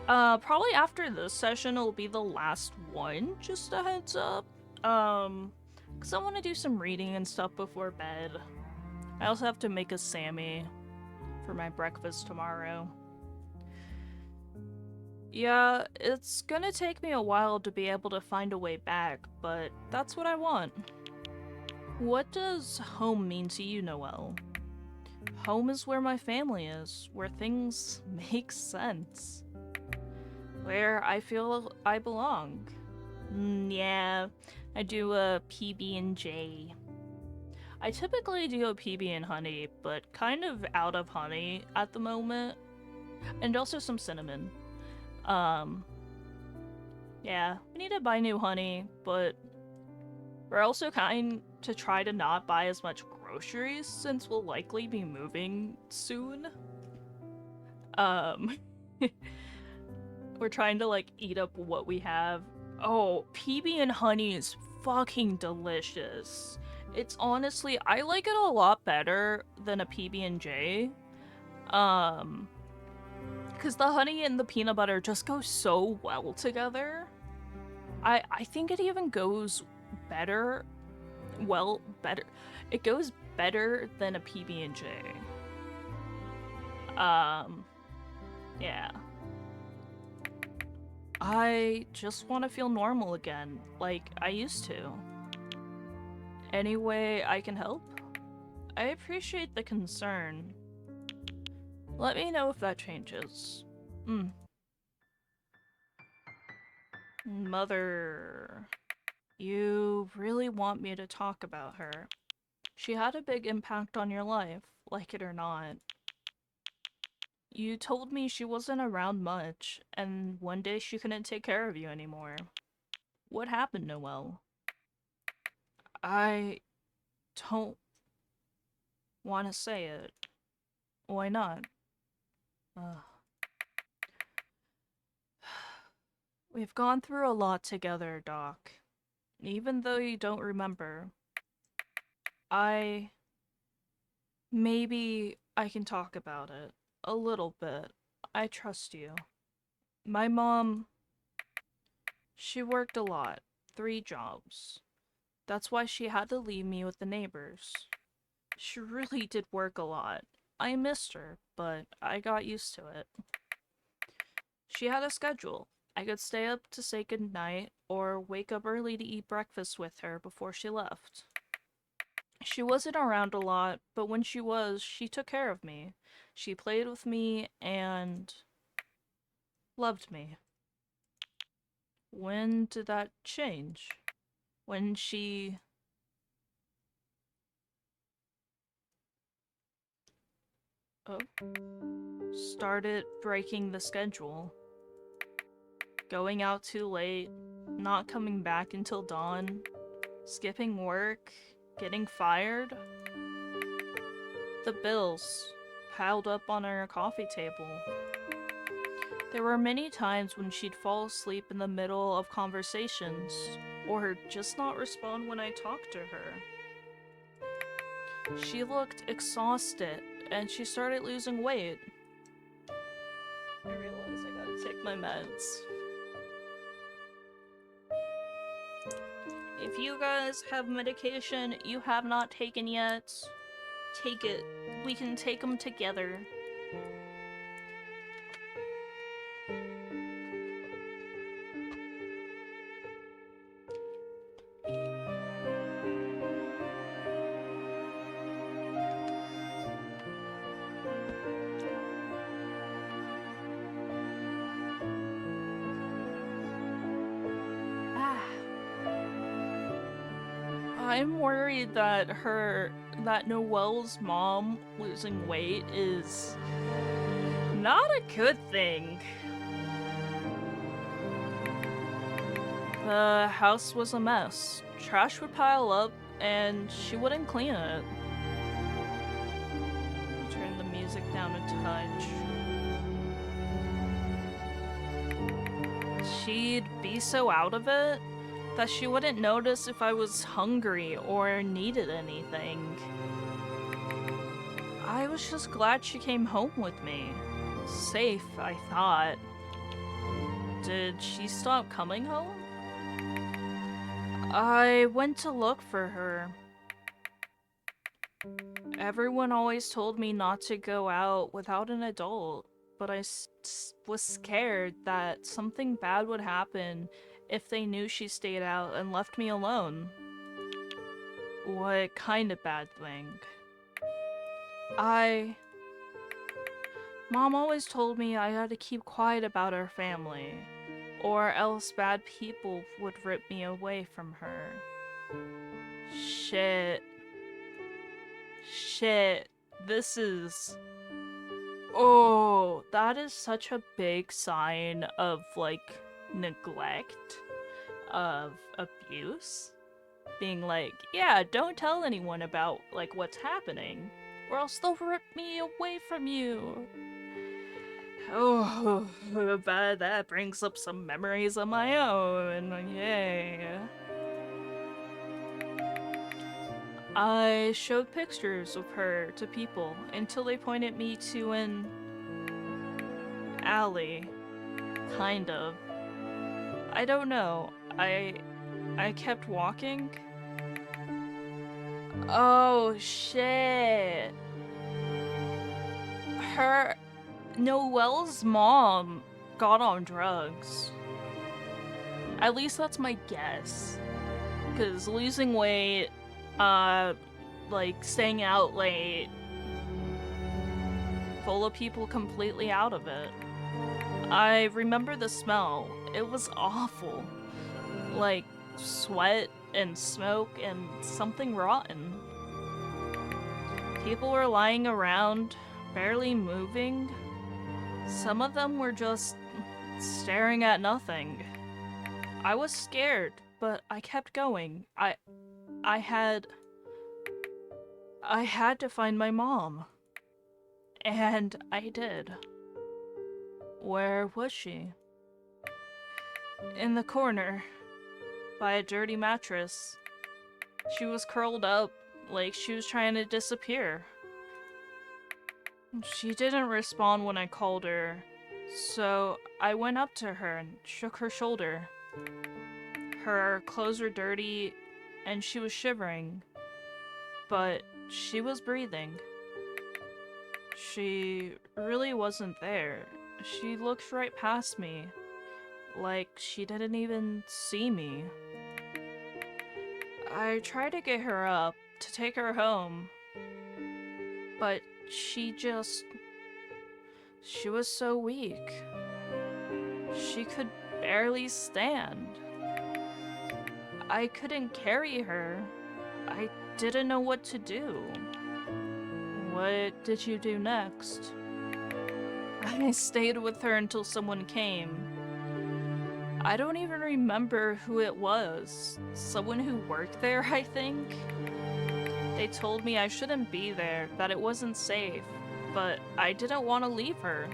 Probably after this session it'll be the last one, just a heads up. Because I want to do some reading and stuff before bed. I also have to make a Sammy for my breakfast tomorrow. Yeah, it's gonna take me a while to be able to find a way back, but that's what I want. What does home mean to you, Noelle? Home is where my family is, where things make sense. Where I feel I belong. Yeah, I do a PB&J. I typically do a PB and honey, but kind of out of honey at the moment. And also some cinnamon. Yeah, we need to buy new honey, but we're also kind to try to not buy as much groceries since we'll likely be moving soon. We're trying to, like, eat up what we have. Oh, PB and honey is fucking delicious. It's honestly, I like it a lot better than a PB&J. Because the honey and the peanut butter just go so well together. I think it even goes better. Well, better. It goes better than a PB&J. Yeah. I just want to feel normal again, like I used to. Any way I can help? I appreciate the concern. Let me know if that changes. Mother, you really want me to talk about her. She had a big impact on your life, like it or not. You told me she wasn't around much, and one day she couldn't take care of you anymore. What happened, Noelle? I don't want to say it. Why not? Ugh. We've gone through a lot together, Doc. Even though you don't remember, I... Maybe I can talk about it. A little bit. I trust you. My mom... She worked a lot. 3 jobs. That's why she had to leave me with the neighbors. She really did work a lot. I missed her, but I got used to it. She had a schedule. I could stay up to say goodnight, or wake up early to eat breakfast with her before she left. She wasn't around a lot, but when she was, she took care of me. She played with me and loved me. When did that change? When she... Oh. Started breaking the schedule. Going out too late, not coming back until dawn, skipping work, getting fired. The bills piled up on our coffee table. There were many times when she'd fall asleep in the middle of conversations, or just not respond when I talked to her. She looked exhausted, and she started losing weight. I realized I gotta take my meds. If you guys have medication you have not taken yet, take it. We can take them together. I'm worried that Noelle's mom losing weight is not a good thing. The house was a mess. Trash would pile up, and she wouldn't clean it. Turn the music down a touch. She'd be so out of it that she wouldn't notice if I was hungry or needed anything. I was just glad she came home with me. Safe, I thought. Did she stop coming home? I went to look for her. Everyone always told me not to go out without an adult, but I was scared that something bad would happen if they knew she stayed out and left me alone. What kind of bad thing? Mom always told me I had to keep quiet about our family, or else bad people would rip me away from her. Shit. This is... Oh, that is such a big sign of, like, neglect, of abuse. Being like, yeah, don't tell anyone about, like, what's happening, or else they'll rip me away from you. Oh, but that brings up some memories of my own, yay. I showed pictures of her to people until they pointed me to an alley. Kind of. I don't know. I kept walking. Oh, shit. Noelle's mom got on drugs. At least that's my guess. Because losing weight, like staying out late, full of people completely out of it. I remember the smell. It was awful. Like sweat and smoke and something rotten. People were lying around, barely moving. Some of them were just staring at nothing. I was scared, but I kept going. I had to find my mom. And I did. Where was she? In the corner, by a dirty mattress. She was curled up, like she was trying to disappear. She didn't respond when I called her, so I went up to her and shook her shoulder. Her clothes were dirty, and she was shivering, but she was breathing. She really wasn't there. She looked right past me, like she didn't even see me. I tried to get her up, to take her home, but she was so weak. She could barely stand. I couldn't carry her. I didn't know what to do. What did you do next? I stayed with her until someone came. I don't even remember who it was. Someone who worked there, I think? They told me I shouldn't be there, that it wasn't safe, but I didn't want to leave her.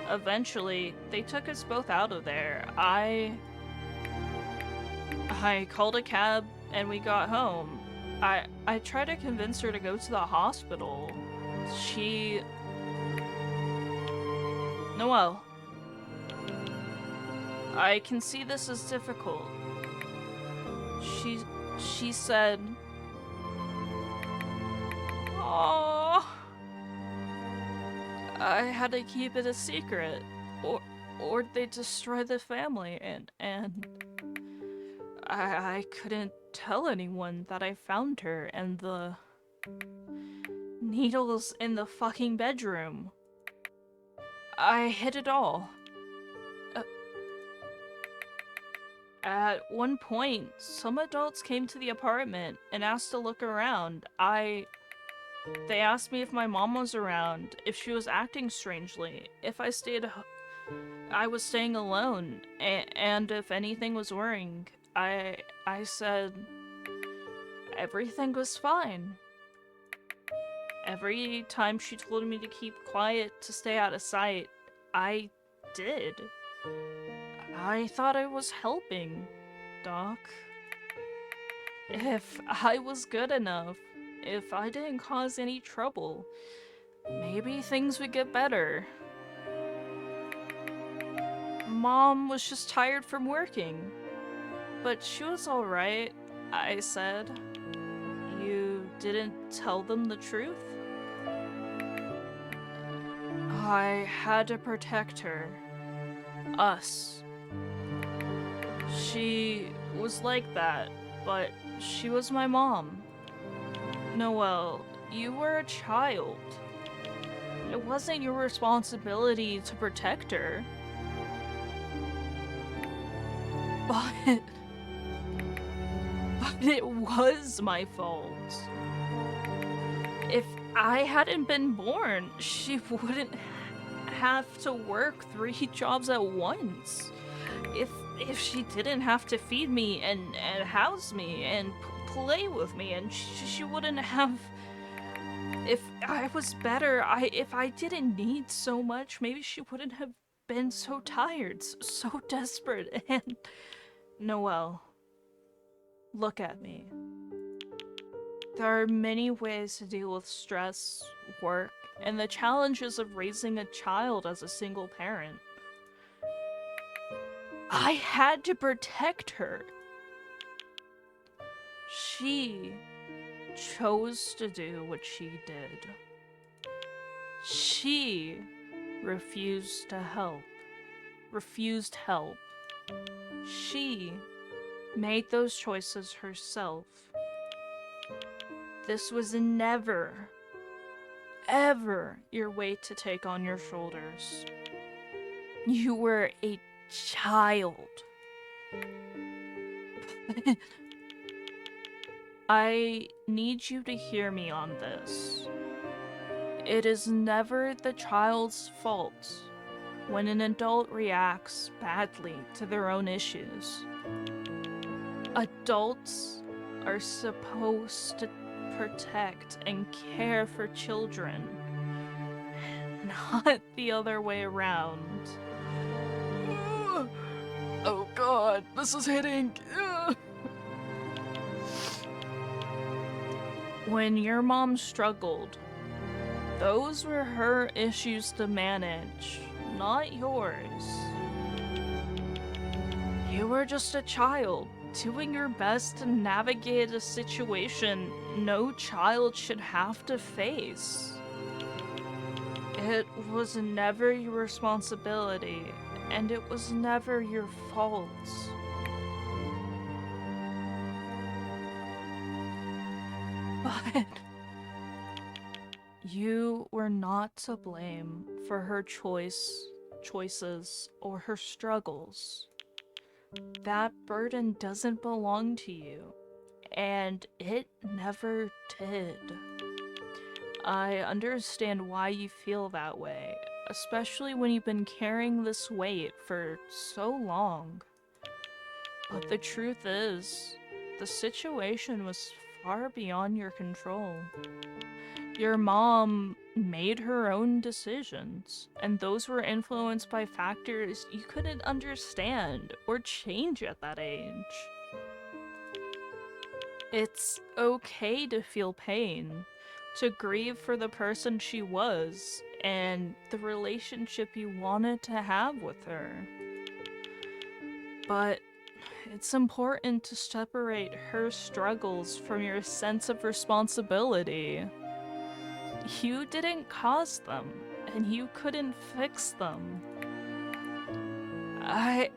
Eventually, they took us both out of there. I called a cab and we got home. I tried to convince her to go to the hospital. Noelle. I can see this is difficult. She said, "Oh, I had to keep it a secret, or they'd destroy the family, and I couldn't tell anyone that I found her and the needles in the fucking bedroom. I hid it all. At one point, some adults came to the apartment and asked to look around. They asked me if my mom was around, if she was acting strangely, if I was staying alone, and if anything was worrying. I said everything was fine. Every time she told me to keep quiet, to stay out of sight, I did. I thought I was helping, Doc. If I was good enough, if I didn't cause any trouble, maybe things would get better. Mom was just tired from working. But she was alright, I said. You didn't tell them the truth? I had to protect her. Us. She was like that, but she was my mom. Noelle, you were a child. It wasn't your responsibility to protect her. But it was my fault. If I hadn't been born, she wouldn't have to work 3 jobs at once. If she didn't have to feed me and house me and play with me, and she wouldn't have... If I was better, if I didn't need so much, maybe she wouldn't have been so tired, so desperate, and... Noelle, look at me. There are many ways to deal with stress, work, and the challenges of raising a child as a single parent. I had to protect her. She chose to do what she did. She refused help. She made those choices herself. This was never ever your weight to take on your shoulders. You were a child. I need you to hear me on this. It is never the child's fault when an adult reacts badly to their own issues. Adults are supposed to protect and care for children, not the other way around. Oh god, this is hitting. When your mom struggled, those were her issues to manage, not yours. You were just a child, doing your best to navigate a situation no child should have to face. It was never your responsibility, and it was never your fault. But you were not to blame for her choices, or her struggles. That burden doesn't belong to you, and it never did. I understand why you feel that way, especially when you've been carrying this weight for so long. But the truth is, the situation was far beyond your control. Your mom made her own decisions, and those were influenced by factors you couldn't understand or change at that age. It's okay to feel pain, to grieve for the person she was and the relationship you wanted to have with her. But it's important to separate her struggles from your sense of responsibility. You didn't cause them, and you couldn't fix them. I...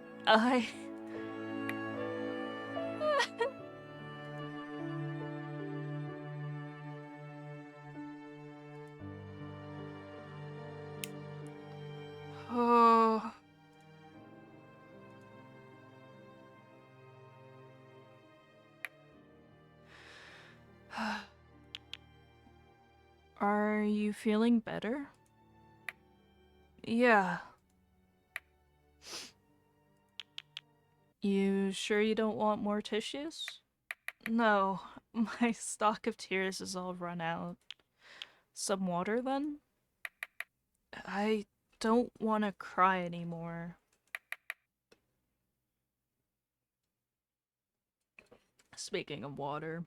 Oh... Are you feeling better? Yeah. You sure you don't want more tissues? No, my stock of tears is all run out. Some water then? I don't want to cry anymore. Speaking of water,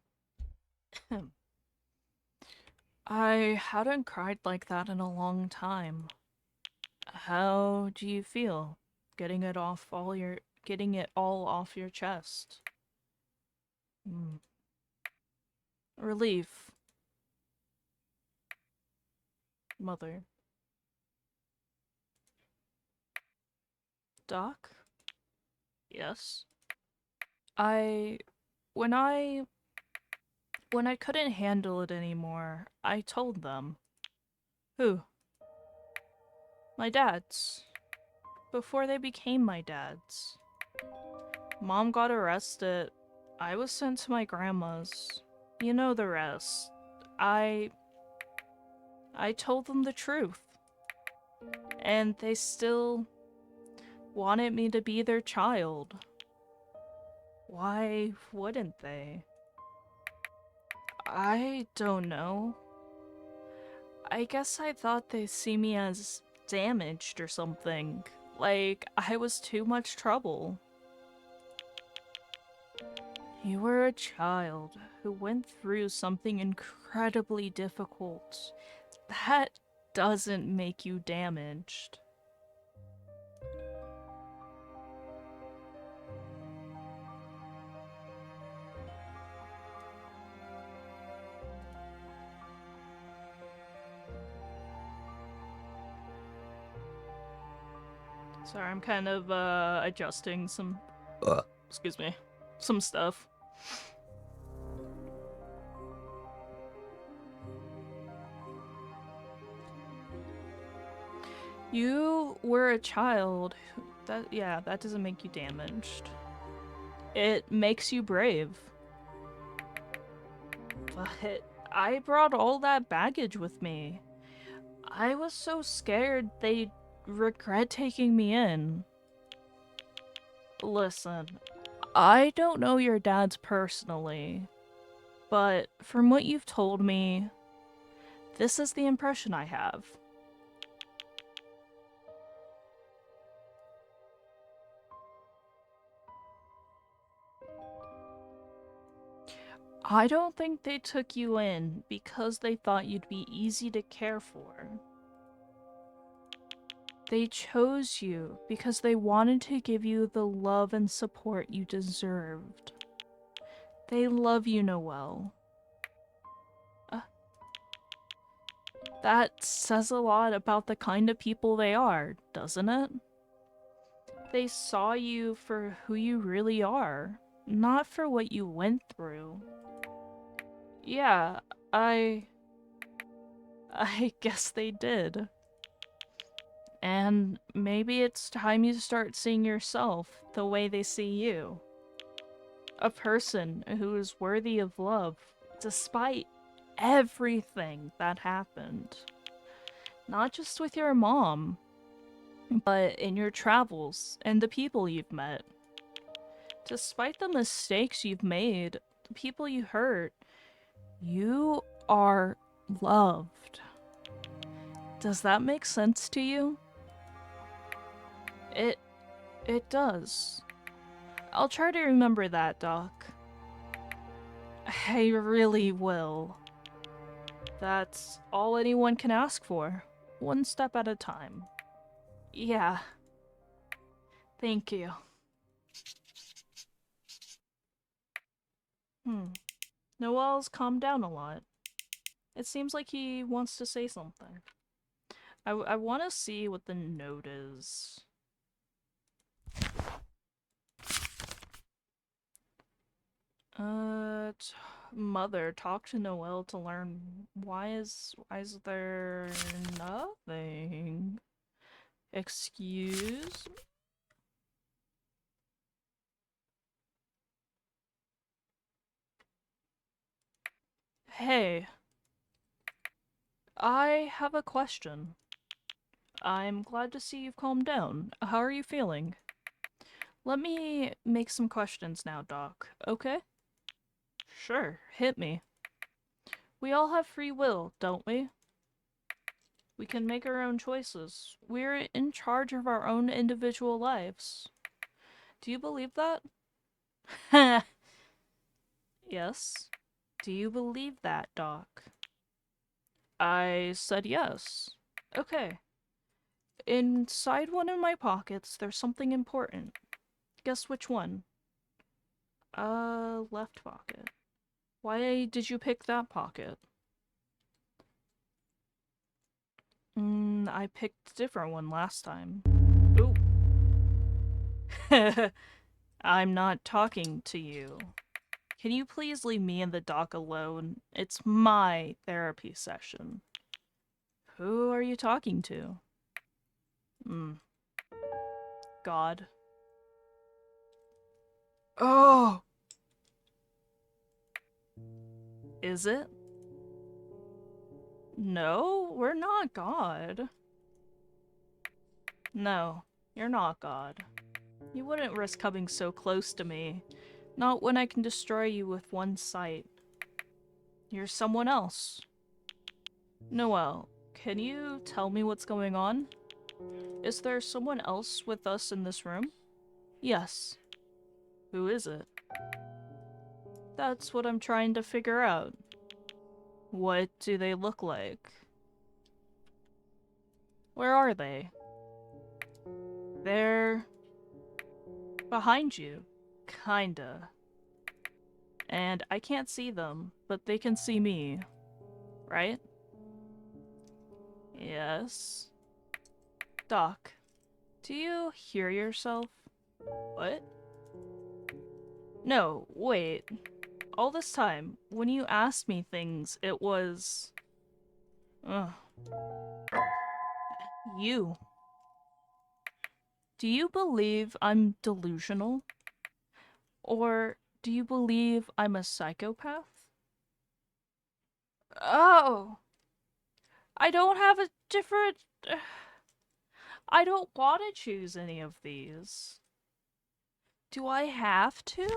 I hadn't cried like that in a long time. How do you feel? Getting it all off your chest. Relief. Mother. Doc? Yes? I... When I couldn't handle it anymore, I told them. Who? My dads. Before they became my dads. Mom got arrested. I was sent to my grandma's. You know the rest. I told them the truth. And they still wanted me to be their child. Why wouldn't they? I don't know. I guess I thought they'd see me as damaged or something. Like I was too much trouble. You were a child who went through something incredibly difficult. That doesn't make you damaged. Sorry, I'm kind of adjusting some excuse me, some stuff. You were a child. That doesn't make you damaged. It makes you brave. But I brought all that baggage with me. I was so scared they'd regret taking me in. Listen, I don't know your dad's personally, but from what you've told me, this is the impression I have. I don't think they took you in because they thought you'd be easy to care for. They chose you because they wanted to give you the love and support you deserved. They love you, Noelle. That says a lot about the kind of people they are, doesn't it? They saw you for who you really are, not for what you went through. Yeah, I guess they did. And maybe it's time you start seeing yourself the way they see you. A person who is worthy of love, despite everything that happened. Not just with your mom, but in your travels and the people you've met. Despite the mistakes you've made, the people you hurt, you are loved. Does that make sense to you? It does. I'll try to remember that, Doc. I really will. That's all anyone can ask for. One step at a time. Yeah. Thank you. Noel's calmed down a lot. It seems like he wants to say something. I want to see what the note is. Mother, talk to Noelle to learn why is there nothing? Excuse me? Hey, I have a question. I'm glad to see you've calmed down. How are you feeling? Let me make some questions now, Doc, okay? Sure, hit me. We all have free will, don't we? We can make our own choices. We're in charge of our own individual lives. Do you believe that? Yes. Do you believe that, Doc? I said yes. Okay. Inside one of my pockets, there's something important. Guess which one? Left pocket. Why did you pick that pocket? I picked a different one last time. Ooh. I'm not talking to you. Can you please leave me and the doc alone? It's my therapy session. Who are you talking to? God. Oh! Is it? No, we're not God. No, you're not God. You wouldn't risk coming so close to me. Not when I can destroy you with one sight. You're someone else. Noelle, can you tell me what's going on? Is there someone else with us in this room? Yes. Who is it? That's what I'm trying to figure out. What do they look like? Where are they? They're behind you. Kinda. And I can't see them, but they can see me. Right? Yes. Doc, do you hear yourself? What? No, wait. All this time, when you asked me things, it was... Ugh. You. Do you believe I'm delusional? Or do you believe I'm a psychopath? Oh, I don't have a different. I don't want to choose any of these. Do I have to?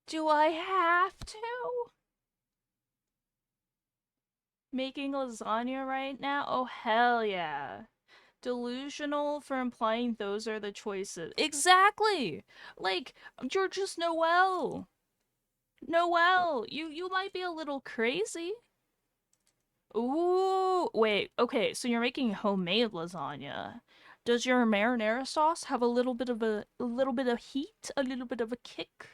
Do I have to? Making lasagna right now? Oh, hell yeah. Delusional for implying those are the choices. Exactly! Like, you're just Noelle. Noelle, you might be a little crazy. Ooh, wait, okay, so you're making homemade lasagna. Does your marinara sauce have a little bit of heat, a little bit of a kick?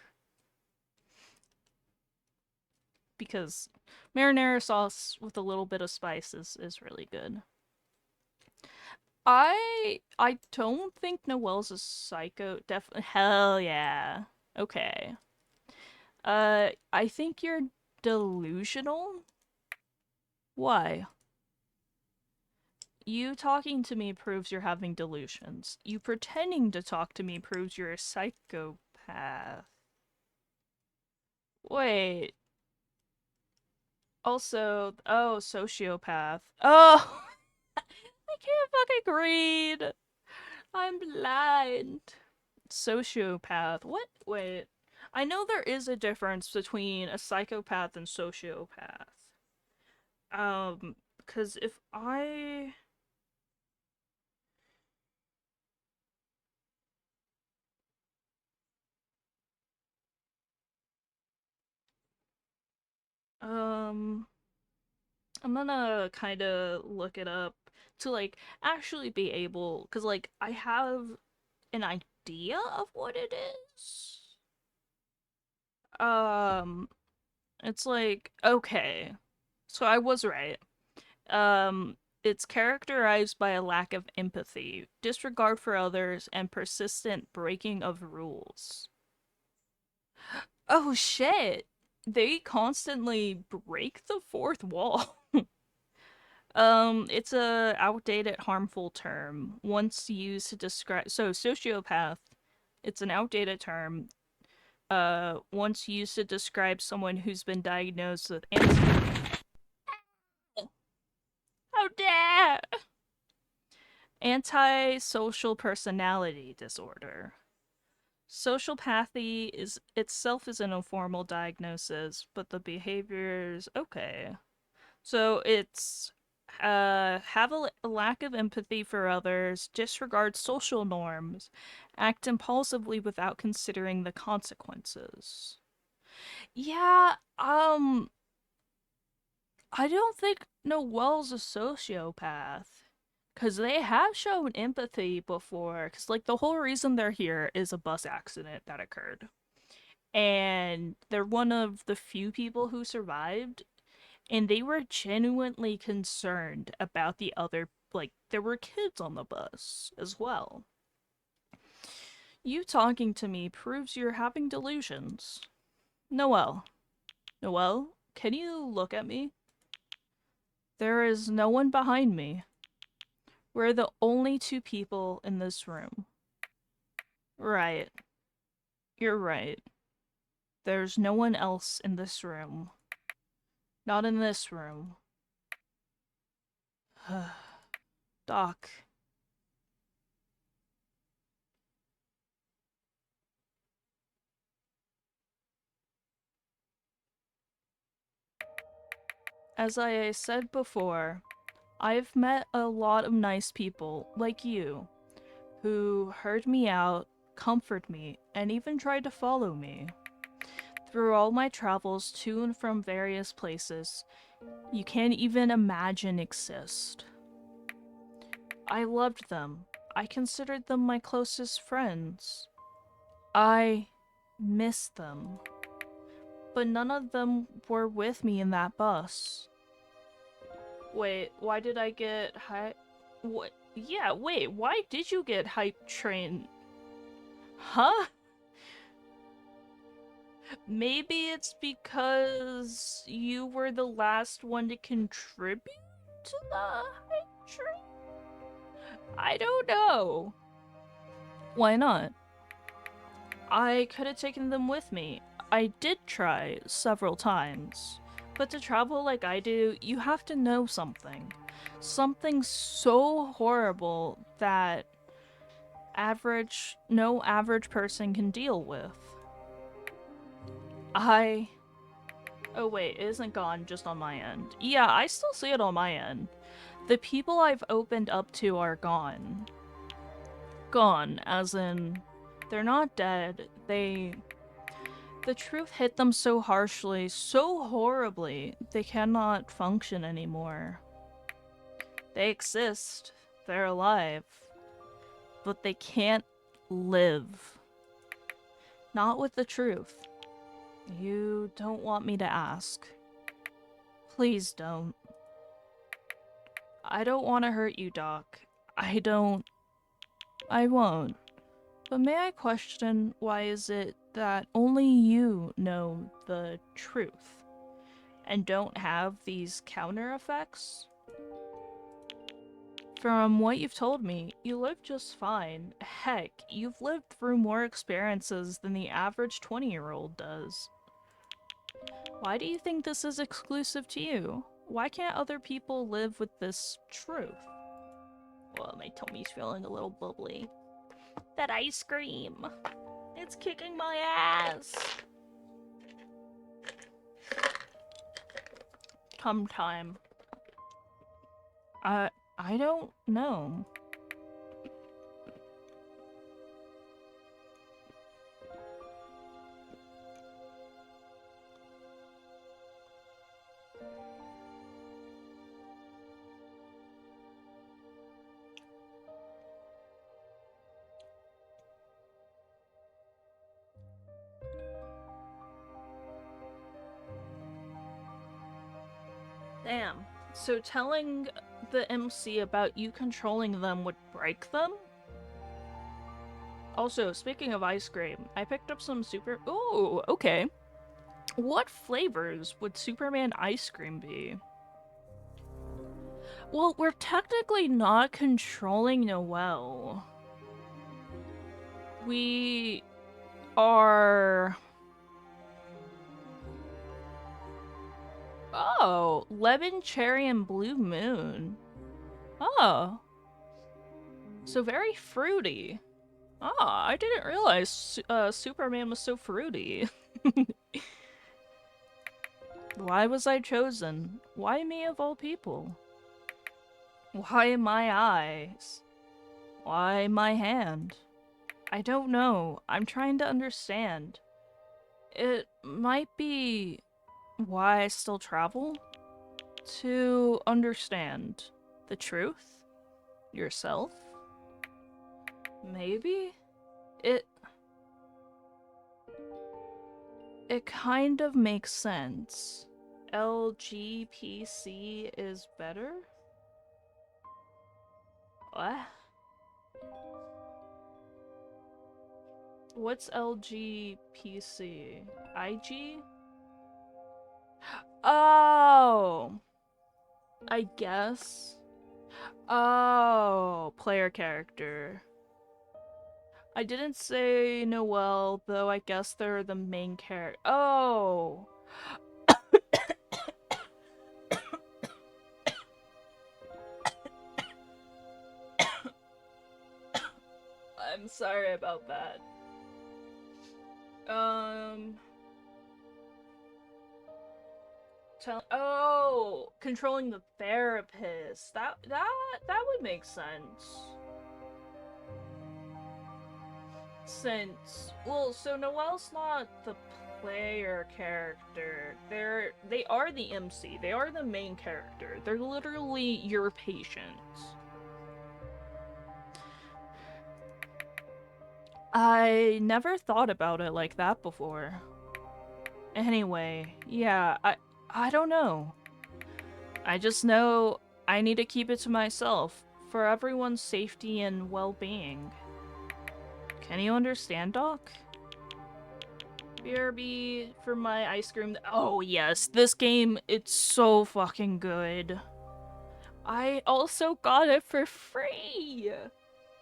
Because marinara sauce with a little bit of spice is really good. I don't think Noelle's a psycho. Definitely, hell yeah. Okay. I think you're delusional. Why? You talking to me proves you're having delusions. You pretending to talk to me proves you're a psychopath. Wait. Also, oh, sociopath. Oh, I can't fucking read. I'm blind. Sociopath. What? Wait. I know there is a difference between a psychopath and sociopath. Because if I. Um. I'm gonna kind of look it up to, like, actually be able. Because, like, I have an idea of what it is. Um. It's like, okay. So I was right. It's characterized by a lack of empathy, disregard for others, and persistent breaking of rules. Oh shit! They constantly break the fourth wall. It's a outdated, harmful term once used to describe. So sociopath, it's an outdated term. Once used to describe someone who's been diagnosed with how dare antisocial personality disorder. Sociopathy is itself is an informal diagnosis, but the behaviors okay. So it's have a lack of empathy for others, disregard social norms, act impulsively without considering the consequences. Yeah, I don't think Noelle's a sociopath. Because they have shown empathy before. Because, like, the whole reason they're here is a bus accident that occurred. And they're one of the few people who survived. And they were genuinely concerned about the other. Like, there were kids on the bus as well. You talking to me proves you're having delusions. Noelle. Noelle, can you look at me? There is no one behind me. We're the only two people in this room. Right. You're right. There's no one else in this room. Not in this room. Doc. As I said before, I've met a lot of nice people, like you, who heard me out, comforted me, and even tried to follow me. Through all my travels to and from various places you can't even imagine exist. I loved them. I considered them my closest friends. I missed them. But none of them were with me in that bus. Wait, why did I get hype? What? Yeah, wait, why did you get hype train? Huh? Maybe it's because you were the last one to contribute to the hype train? I don't know. Why not? I could have taken them with me. I did try several times. But to travel like I do, you have to know something. Something so horrible that no average person can deal with. Oh wait, it isn't gone just on my end. Yeah, I still see it on my end. The people I've opened up to are gone. Gone, as in, they're not dead. The truth hit them so harshly, so horribly, they cannot function anymore. They exist, they're alive, but they can't live. Not with the truth. You don't want me to ask. Please don't. I don't want to hurt you, Doc. I won't. But may I question, why is it that only you know the truth and don't have these counter effects? From what you've told me, you live just fine. Heck, you've lived through more experiences than the average 20-year-old does. Why do you think this is exclusive to you? Why can't other people live with this truth? Well, my tummy's feeling a little bubbly. That ice cream! It's kicking my ass! Come time. I don't know. Damn. So telling the MC about you controlling them would break them? Also, speaking of ice cream, I picked up some Ooh, okay. What flavors would Superman ice cream be? Well, we're technically not controlling Noelle. We are... Oh, lemon, cherry, and blue moon. Oh. So very fruity. Ah, I didn't realize Superman was so fruity. Why was I chosen? Why me of all people? Why my eyes? Why my hand? I don't know. I'm trying to understand. It might be why I still travel? To understand the truth? Yourself? Maybe? It kind of makes sense. LGPC is better? What? What's LGPC? IG? Oh! I guess. Oh, player character. I didn't say Noelle, though I guess they're the main character. Oh! I'm sorry about that. Oh, controlling the therapist. That would make sense. So Noelle's not the player character. They are the MC. They are the main character. They're literally your patients. I never thought about it like that before. Anyway, yeah, I don't know. I just know I need to keep it to myself for everyone's safety and well-being. Can you understand, Doc? BRB for my ice cream. Oh yes, this game, it's so fucking good. I also got it for free!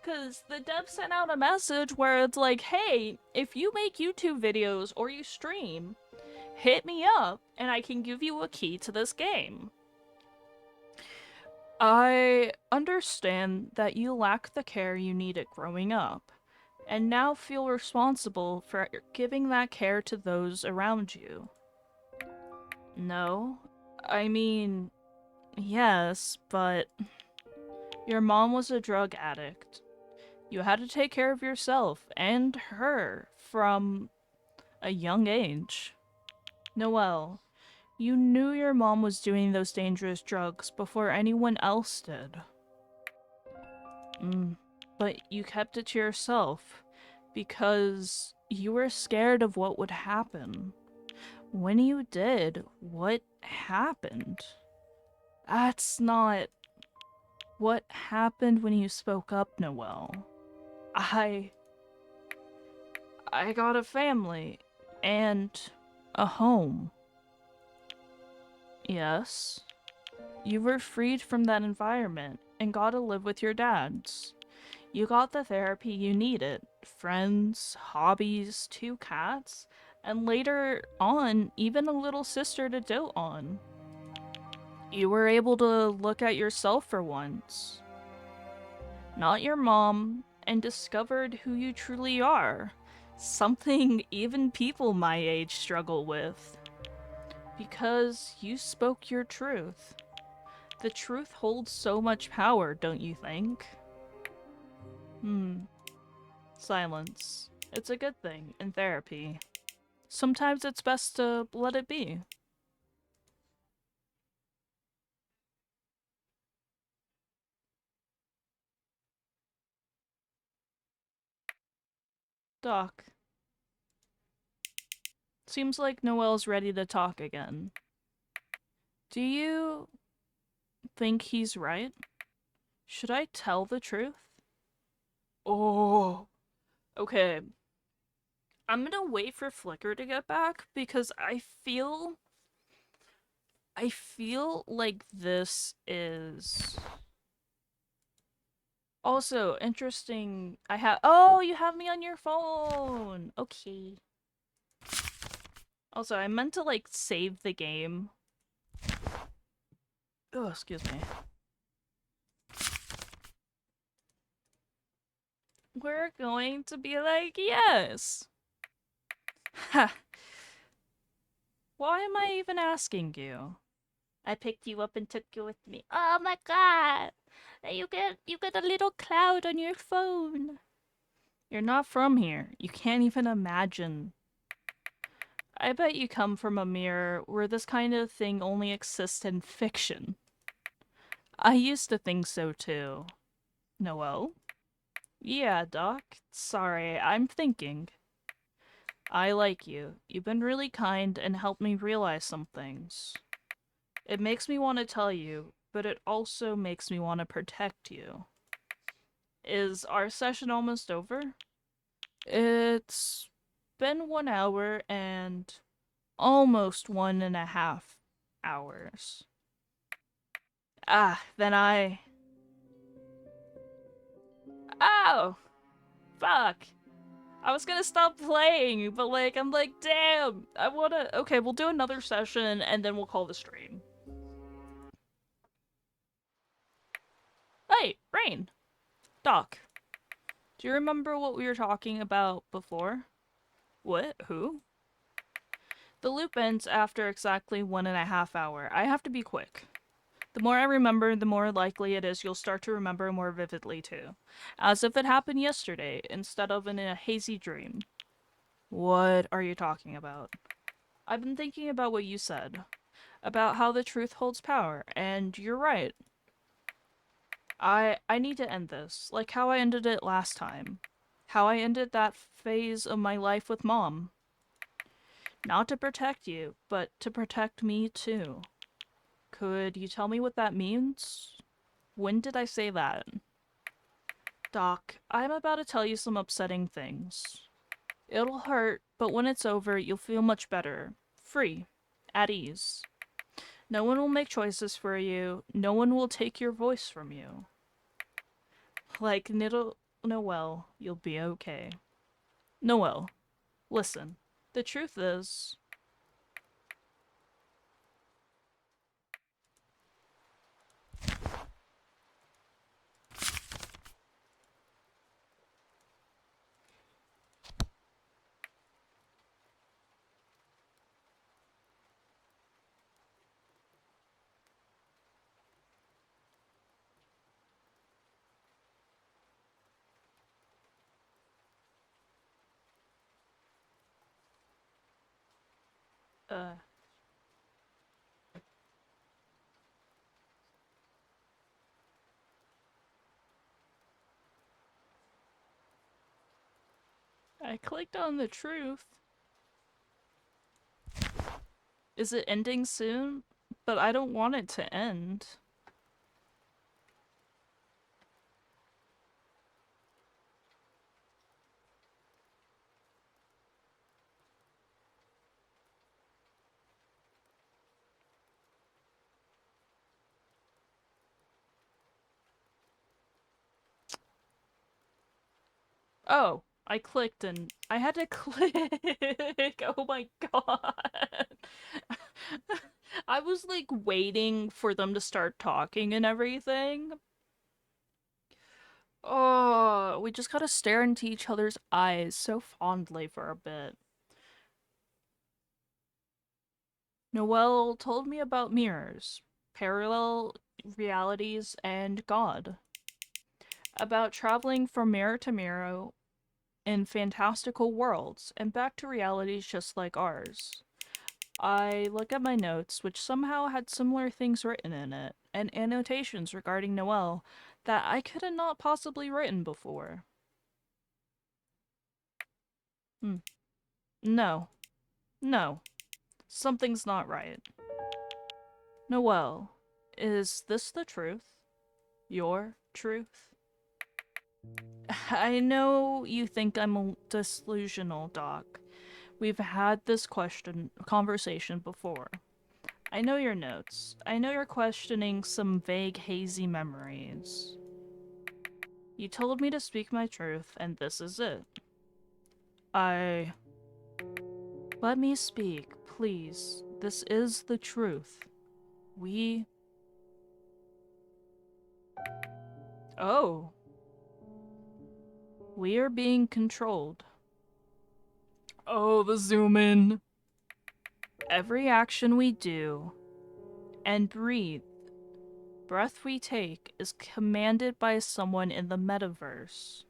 Because the dev sent out a message where it's like, hey, if you make YouTube videos or you stream, hit me up and I can give you a key to this game. I understand that you lack the care you needed growing up, and now feel responsible for giving that care to those around you. No, I mean, yes, but your mom was a drug addict. You had to take care of yourself and her from a young age. Noelle, you knew your mom was doing those dangerous drugs before anyone else did. But you kept it to yourself because you were scared of what would happen. When you did, what happened? That's not what happened when you spoke up, Noelle. I got a family and a home. Yes, you were freed from that environment and got to live with your dads. You got the therapy you needed, friends, hobbies, 2 cats, and later on, even a little sister to dote on. You were able to look at yourself for once, not your mom, and discovered who you truly are. Something even people my age struggle with. Because you spoke your truth. The truth holds so much power, don't you think? Silence. It's a good thing in therapy. Sometimes it's best to let it be. Doc. Seems like Noelle's ready to talk again. Do you think he's right? Should I tell the truth? Oh. Okay. I'm gonna wait for Flicker to get back because I feel like this is also interesting. Oh, you have me on your phone. Okay. Also, I meant to like save the game. Oh, excuse me. We're going to be like, yes. Ha. Why am I even asking you? I picked you up and took you with me. Oh my god! You get a little cloud on your phone. You're not from here. You can't even imagine. I bet you come from a mirror where this kind of thing only exists in fiction. I used to think so too. Noelle? Yeah, Doc. Sorry, I'm thinking. I like you. You've been really kind and helped me realize some things. It makes me want to tell you, but it also makes me want to protect you. Is our session almost over? It's been 1 hour and almost 1.5 hours. Then Oh! Fuck! I was gonna stop playing, but like, I'm like, damn! I wanna. Okay, we'll do another session and then we'll call the stream. Hey, Rain! Doc. Do you remember what we were talking about before? What? Who? The loop ends after exactly 1.5 hours. I have to be quick. The more I remember, the more likely it is you'll start to remember more vividly too. As if it happened yesterday, instead of in a hazy dream. What are you talking about? I've been thinking about what you said. About how the truth holds power, and you're right. I need to end this, like how I ended it last time. How I ended that phase of my life with Mom. Not to protect you, but to protect me too. Could you tell me what that means? When did I say that? Doc, I'm about to tell you some upsetting things. It'll hurt, but when it's over, you'll feel much better. Free. At ease. No one will make choices for you. No one will take your voice from you. Like Niddle Noel, you'll be okay. Noel, listen. The truth is, uh, I clicked on the truth. Is it ending soon? But I don't want it to end. Oh, I clicked and I had to click. Oh my god. I was like waiting for them to start talking and everything. Oh, we just gotta stare into each other's eyes so fondly for a bit. Noelle told me about mirrors, parallel realities, and God. About traveling from mirror to mirror in fantastical worlds and back to realities just like ours. I look at my notes, which somehow had similar things written in it, and annotations regarding Noelle that I could have not possibly written before. Hmm. No. No. Something's not right. Noelle, is this the truth? Your truth? I know you think I'm a disillusional, Doc. We've had this conversation before. I know your notes. I know you're questioning some vague, hazy memories. You told me to speak my truth, and this is it. I... Let me speak, please. This is the truth. We... Oh. We are being controlled. Oh, the zoom in. Every action we do and breathe, breath we take, is commanded by someone in the metaverse.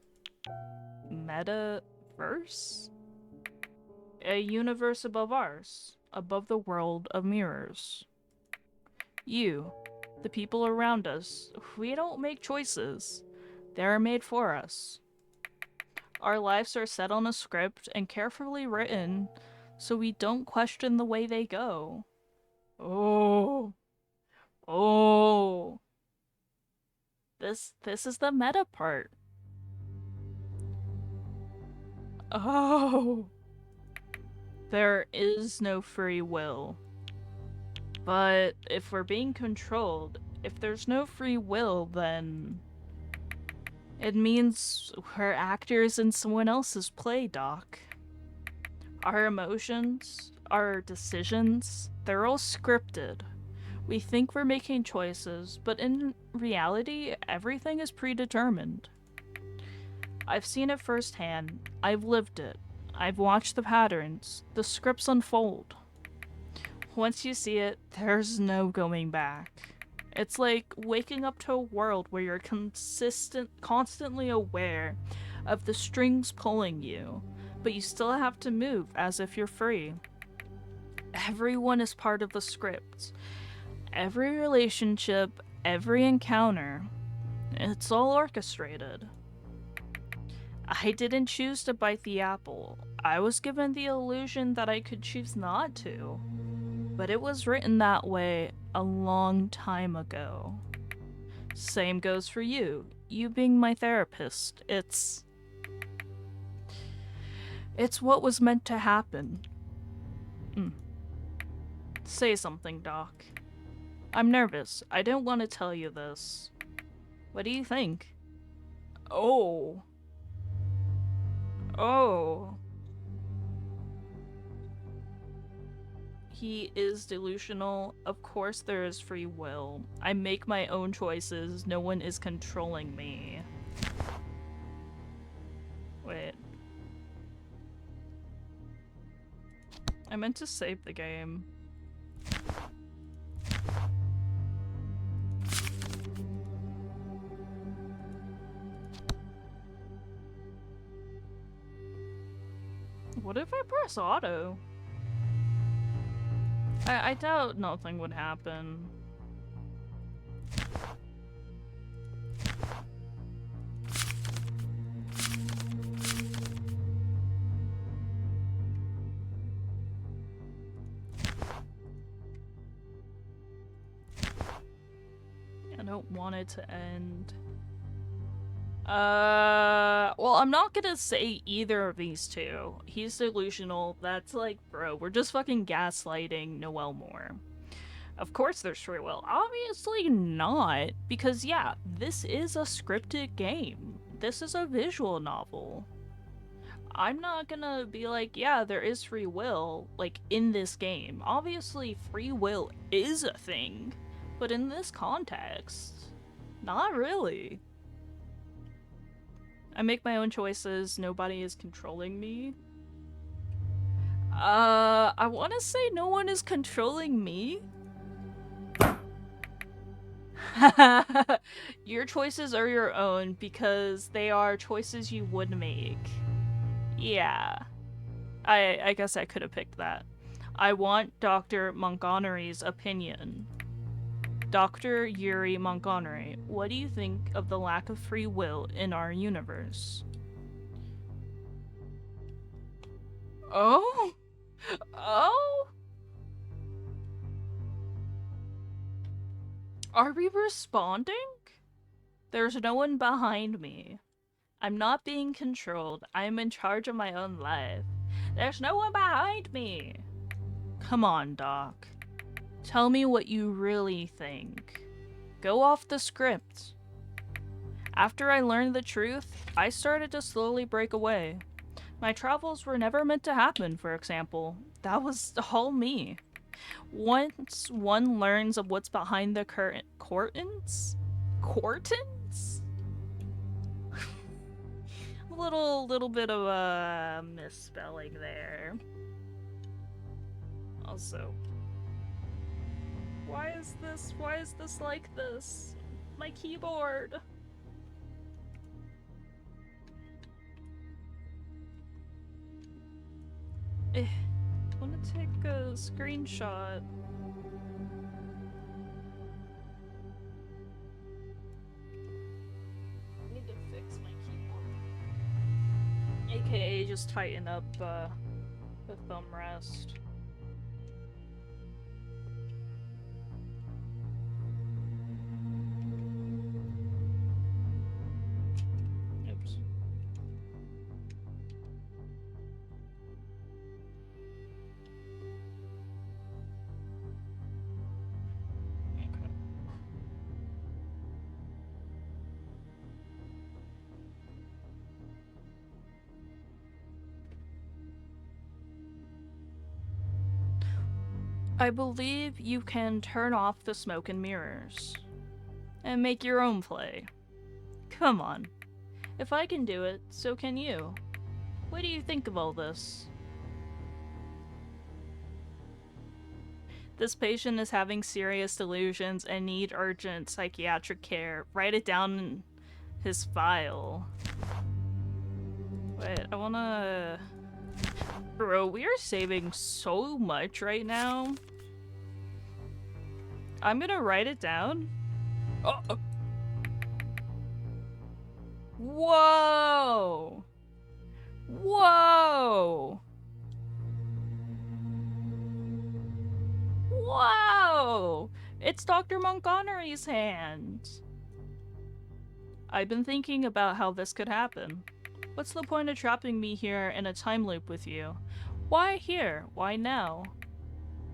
Metaverse? A universe above ours, above the world of mirrors. You, the people around us, we don't make choices. They're made for us. Our lives are set on a script and carefully written so we don't question the way they go. Oh. Oh. This is the meta part. Oh. There is no free will. But if we're being controlled, if there's no free will, then it means we're actors in someone else's play, Doc. Our emotions, our decisions, they're all scripted. We think we're making choices, but in reality, everything is predetermined. I've seen it firsthand. I've lived it. I've watched the patterns, the scripts unfold. Once you see it, there's no going back. It's like waking up to a world where you're constantly aware of the strings pulling you, but you still have to move as if you're free. Everyone is part of the script. Every relationship, every encounter, it's all orchestrated. I didn't choose to bite the apple. I was given the illusion that I could choose not to. But it was written that way a long time ago. Same goes for you. You being my therapist. It's... It's what was meant to happen. Say something, Doc. I'm nervous. I don't want to tell you this. What do you think? Oh. Oh. He is delusional. Of course there is free will. I make my own choices. No one is controlling me. Wait. I meant to save the game. What if I press auto? I doubt nothing would happen. I don't want it to end. Well, I'm not gonna say either of these two. He's delusional. That's like, bro, we're just fucking gaslighting Noelle more. Of course there's free will. Obviously not, because yeah, this is a scripted game. This is a visual novel. I'm not gonna be like, yeah, there is free will, like, in this game. Obviously, free will is a thing, but in this context, not really. I make my own choices, nobody is controlling me. I want to say no one is controlling me. Your choices are your own because they are choices you would make. Yeah. I guess I could have picked that. I want Dr. Montgomery's opinion. Dr. Yuri Montgomery, what do you think of the lack of free will in our universe? Oh? Oh? Are we responding? There's no one behind me. I'm not being controlled. I am in charge of my own life. There's no one behind me. Come on, Doc. Tell me what you really think. Go off the script. After I learned the truth, I started to slowly break away. My travels were never meant to happen, for example. That was all me. Once one learns of what's behind the curtains? Cortins? little bit of a misspelling there. Also, why is this like this? My keyboard. I wanna take a screenshot. I need to fix my keyboard. AKA just tighten up the thumb rest. Oops. I believe you can turn off the smoke and mirrors and make your own play. Come on. If I can do it, so can you. What do you think of all this? This patient is having serious delusions and need urgent psychiatric care. Write it down in his file. Wait, I wanna... Bro, we are saving so much right now. I'm gonna write it down. Oh. Whoa! Whoa! Whoa! It's Dr. Montgomery's hand. I've been thinking about how this could happen. What's the point of trapping me here in a time loop with you? Why here? Why now?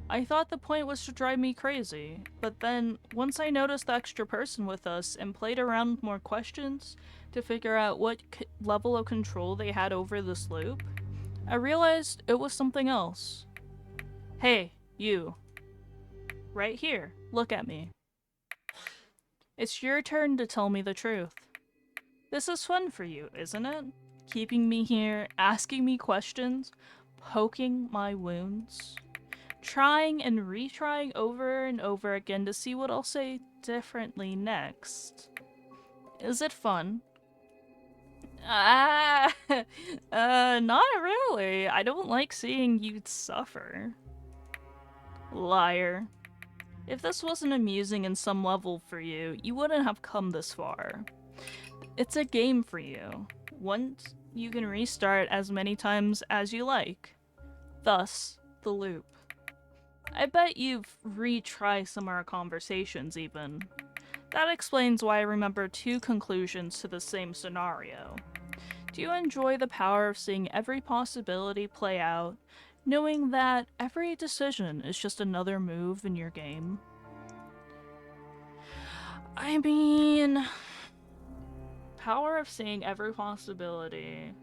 I thought the point was to drive me crazy, but then once I noticed the extra person with us and played around with more questions to figure out what level of control they had over this loop, I realized it was something else. Hey, you. Right here, look at me. It's your turn to tell me the truth. This is fun for you, isn't it? Keeping me here, asking me questions, poking my wounds. Trying and retrying over and over again to see what I'll say differently next. Is it fun? Not really. I don't like seeing you suffer. Liar. If this wasn't amusing in some level for you, you wouldn't have come this far. It's a game for you. Once you can restart as many times as you like. Thus, the loop. I bet you've retried some of our conversations even. That explains why I remember two conclusions to the same scenario. Do you enjoy the power of seeing every possibility play out, knowing that every decision is just another move in your game? I mean, power of seeing every possibility.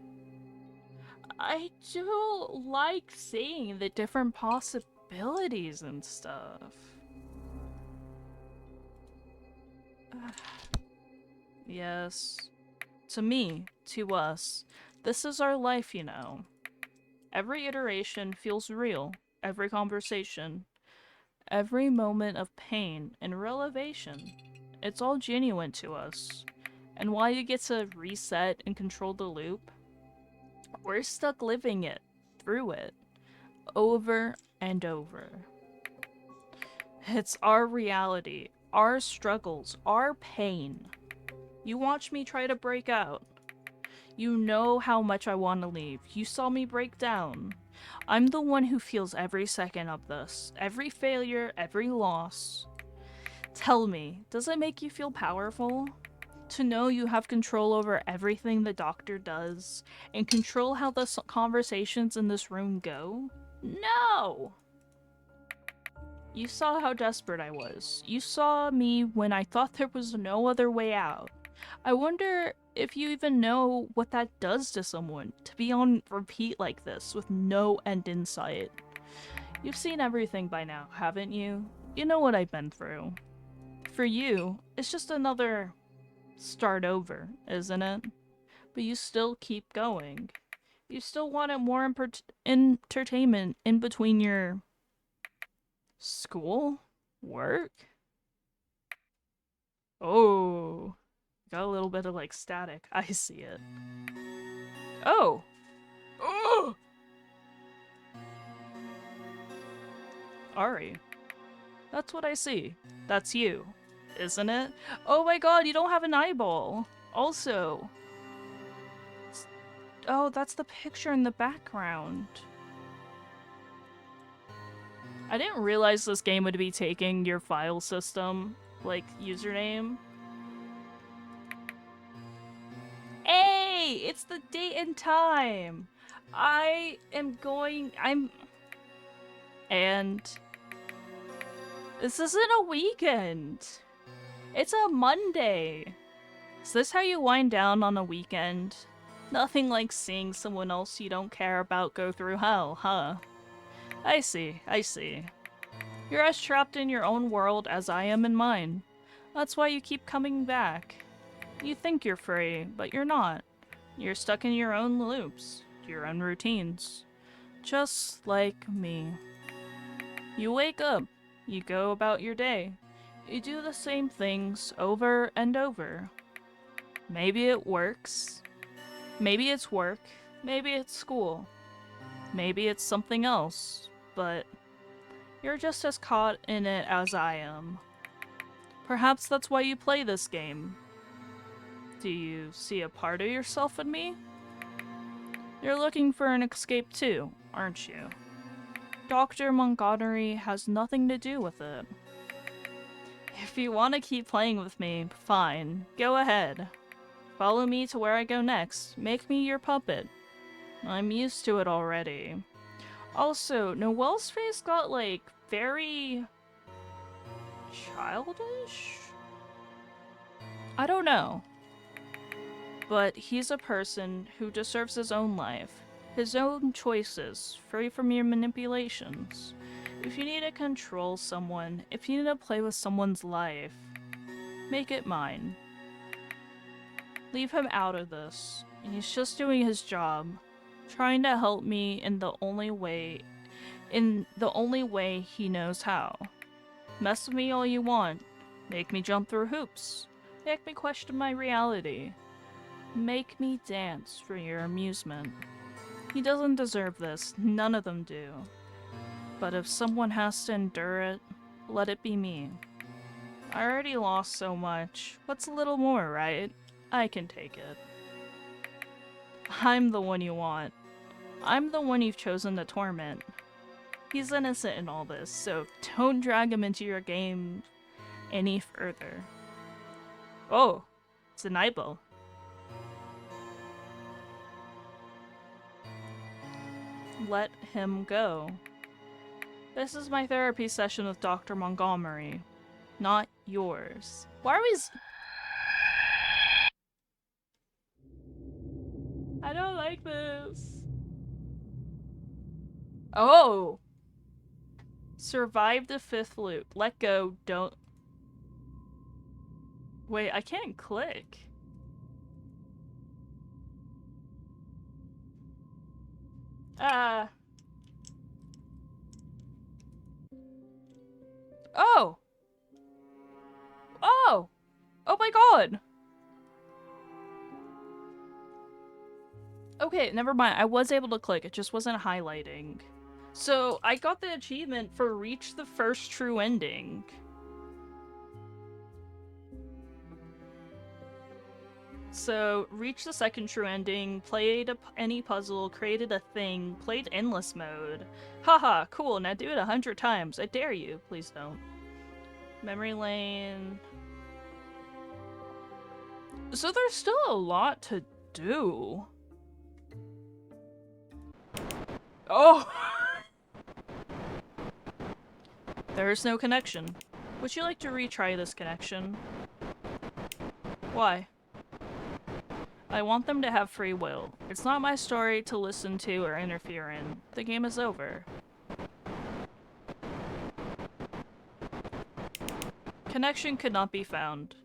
I do like seeing the different possibilities and stuff. Yes. To me, to us, this is our life, you know. Every iteration feels real, every conversation, every moment of pain and revelation. It's all genuine to us. And while you get to reset and control the loop, we're stuck living it, through it, over and over. It's our reality, our struggles, our pain. You watch me try to break out. You know how much I want to leave. You saw me break down. I'm the one who feels every second of this, every failure, every loss. Tell me, does it make you feel powerful? To know you have control over everything the doctor does, and control how the conversations in this room go? No! You saw how desperate I was. You saw me when I thought there was no other way out. I wonder if you even know what that does to someone, to be on repeat like this with no end in sight. You've seen everything by now, haven't you? You know what I've been through. For you, it's just another start over, isn't it? But you still keep going. You still wanted more entertainment in between your school? Work? Oh, got a little bit of like static. I see it. Oh! Oh! Ari. That's what I see. That's you, isn't it? Oh my god, you don't have an eyeball. Also. Oh, that's the picture in the background. I didn't realize this game would be taking your file system, like, username. Hey! It's the date and time! And this isn't a weekend. It's a Monday. Is this how you wind down on a weekend? Nothing like seeing someone else you don't care about go through hell, huh? I see, I see. You're as trapped in your own world as I am in mine. That's why you keep coming back. You think you're free, but you're not. You're stuck in your own loops, your own routines. Just like me. You wake up, you go about your day. You do the same things over and over. Maybe it works. Maybe it's work. Maybe it's school. Maybe it's something else. But you're just as caught in it as I am. Perhaps that's why you play this game. Do you see a part of yourself in me? You're looking for an escape too, aren't you? Dr. Montgomery has nothing to do with it. If you want to keep playing with me, fine. Go ahead. Follow me to where I go next. Make me your puppet. I'm used to it already. Also, Noelle's face got, like, very childish? I don't know. But he's a person who deserves his own life, his own choices, free from your manipulations. If you need to control someone, if you need to play with someone's life, make it mine. Leave him out of this. He's just doing his job, trying to help me in the only way he knows how. Mess with me all you want. Make me jump through hoops. Make me question my reality. Make me dance for your amusement. He doesn't deserve this. None of them do. But if someone has to endure it, let it be me. I already lost so much. What's a little more, right? I can take it. I'm the one you want. I'm the one you've chosen to torment. He's innocent in all this, so don't drag him into your game any further. Oh, it's an eyeball. Let him go. This is my therapy session with Dr. Montgomery, not yours. Why are we I don't like this. Oh! Survive the 5th loop. Let go, don't... Wait, I can't click. Oh! Oh! Oh my god! Okay, never mind. I was able to click. It just wasn't highlighting. So, I got the achievement for reach the first true ending. So, reach the second true ending, played any puzzle, created a thing, played endless mode. Haha, cool, now do it 100 times. I dare you. Please don't. Memory lane. So there's still a lot to do. Oh! There is no connection. Would you like to retry this connection? Why? I want them to have free will. It's not my story to listen to or interfere in. The game is over. Connection could not be found.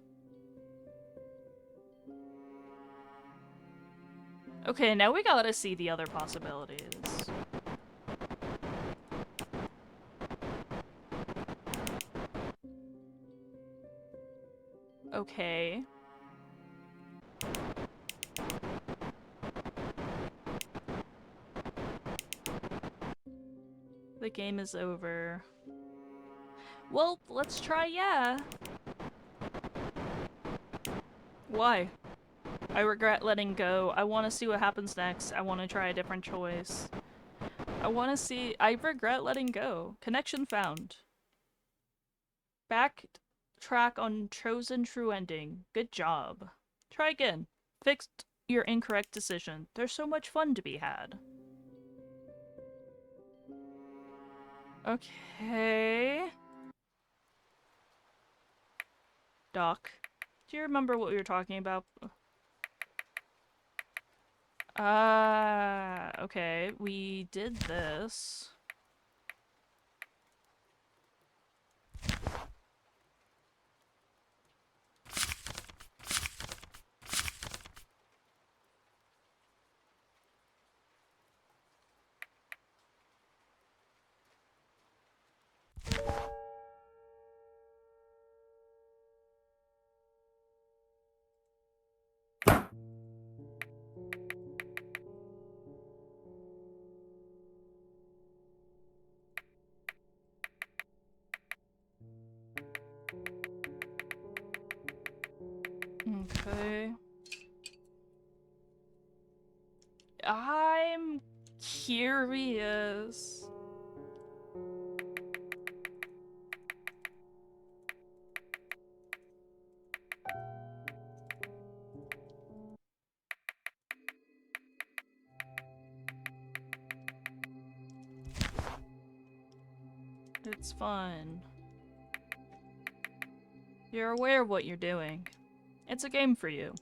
Okay, now we gotta see the other possibilities. Okay. The game is over. Well, let's try yeah. Why? I regret letting go. I want to see what happens next. I want to try a different choice. I want to see... I regret letting go. Connection found. Backtrack on chosen true ending. Good job. Try again. Fixed your incorrect decision. There's so much fun to be had. Okay. Doc, do you remember what we were talking about? Okay. We did this. Okay. I'm curious. It's fun. You're aware of what you're doing. It's a game for you.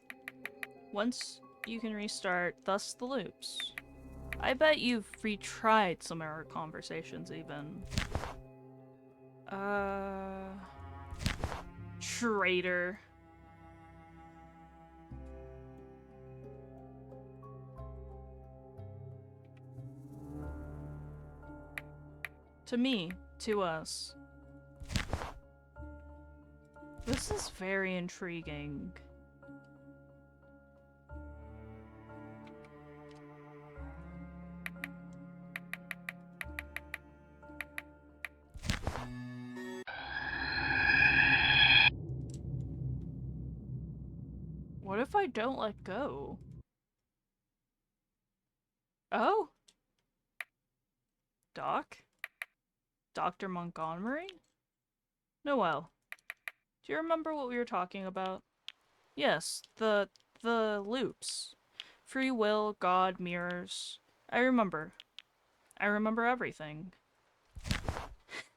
Once you can restart, thus the loops. I bet you've retried some of our conversations even. Traitor. To me, to us. This is very intriguing. What if I don't let go? Oh? Doc? Dr. Montgomery? Noelle, do you remember what we were talking about? Yes, the loops. Free will, God, mirrors. I remember. I remember everything.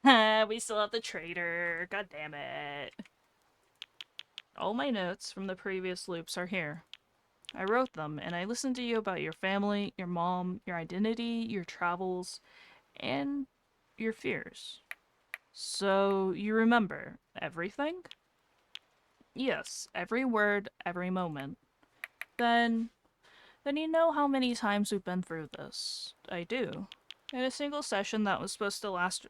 We still have the traitor. God damn it. All my notes from the previous loops are here. I wrote them, and I listened to you about your family, your mom, your identity, your travels, and your fears. So, you remember everything? Yes, every word, every moment. Then you know how many times we've been through this. I do. In a single session that was supposed to last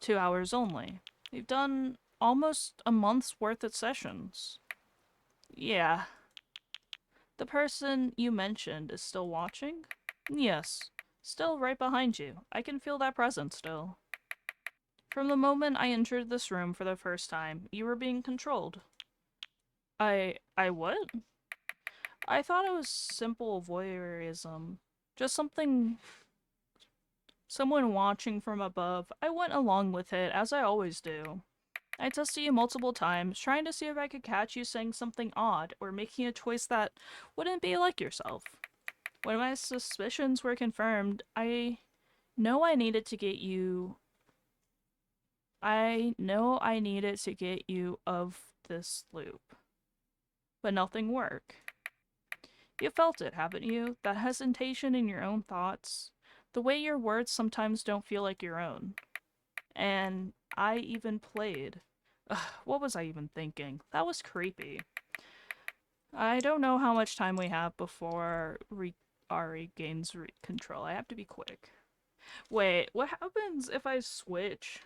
2 hours only. We've done almost a month's worth of sessions. Yeah. The person you mentioned is still watching? Yes. Still right behind you. I can feel that presence still. From the moment I entered this room for the first time, you were being controlled. I what? I thought it was simple voyeurism. Just someone watching from above. I went along with it, as I always do. I tested you multiple times, trying to see if I could catch you saying something odd or making a choice that wouldn't be like yourself. When my suspicions were confirmed, I know I needed to get you. I know I needed to get you of this loop. But nothing worked. You felt it, haven't you? That hesitation in your own thoughts. The way your words sometimes don't feel like your own. And I even played. Ugh, what was I even thinking? That was creepy. I don't know how much time we have before Ari gains control. I have to be quick. Wait, what happens if I switch?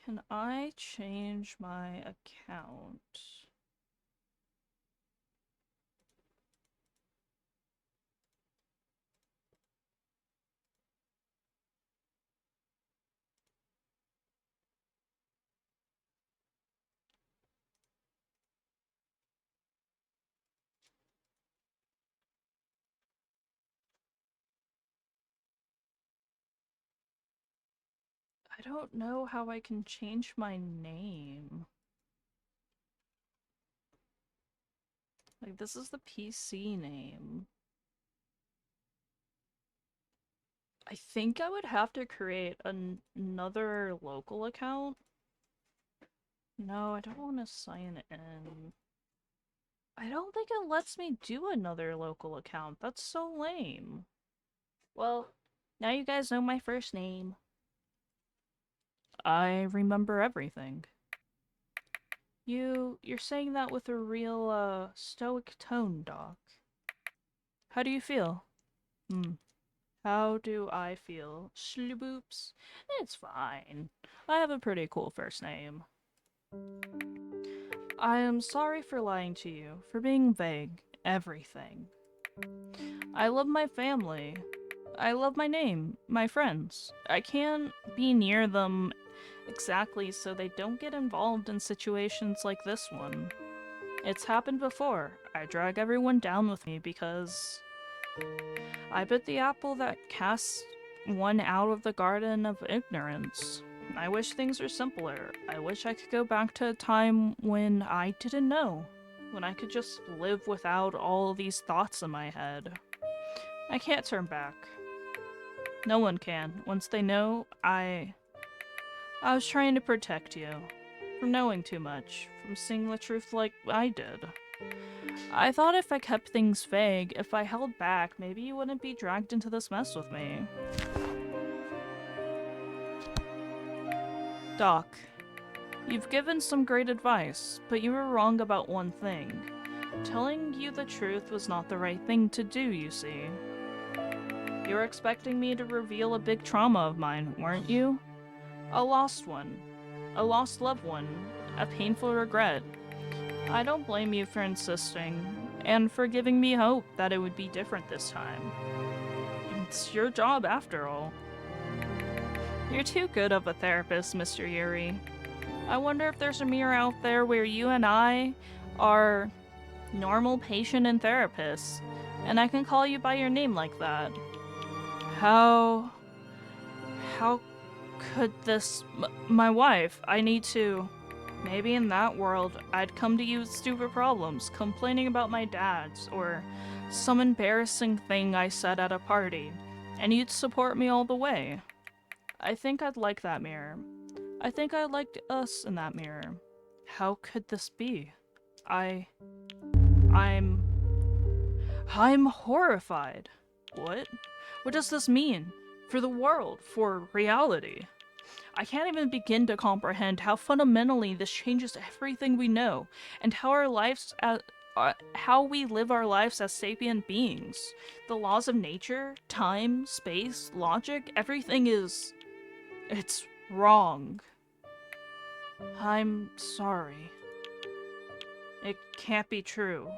Can I change my account? I don't know how I can change my name. Like, this is the PC name. I think I would have to create another local account. No, I don't want to sign in. I don't think it lets me do another local account. That's so lame. Well, now you guys know my first name. I remember everything. You're saying that with a real, stoic tone, Doc. How do you feel? How do I feel? Shluboops. It's fine. I have a pretty cool first name. I am sorry for lying to you, for being vague. Everything. I love my family. I love my name, my friends. I can't be near them exactly so they don't get involved in situations like this one. It's happened before. I drag everyone down with me because I bit the apple that casts one out of the garden of ignorance. I wish things were simpler. I wish I could go back to a time when I didn't know. When I could just live without all these thoughts in my head. I can't turn back. No one can. Once they know, I was trying to protect you. From knowing too much. From seeing the truth like I did. I thought if I kept things vague, if I held back, maybe you wouldn't be dragged into this mess with me. Doc, you've given some great advice, but you were wrong about one thing. Telling you the truth was not the right thing to do, you see. You were expecting me to reveal a big trauma of mine, weren't you? A lost one. A lost loved one. A painful regret. I don't blame you for insisting, and for giving me hope that it would be different this time. It's your job after all. You're too good of a therapist, Mr. Yuri. I wonder if there's a mirror out there where you and I are normal patient and therapists, and I can call you by your name like that. How could this... my wife, I need to... Maybe in that world, I'd come to you with stupid problems, complaining about my dad's, or some embarrassing thing I said at a party, and you'd support me all the way. I think I'd like that mirror. I think I'd like us in that mirror. How could this be? I'm horrified. What? What does this mean? For the world, for reality. I can't even begin to comprehend how fundamentally this changes everything we know, and how our lives how we live our lives as sapient beings. The laws of nature, time, space, logic, everything is... it's wrong. I'm sorry. It can't be true.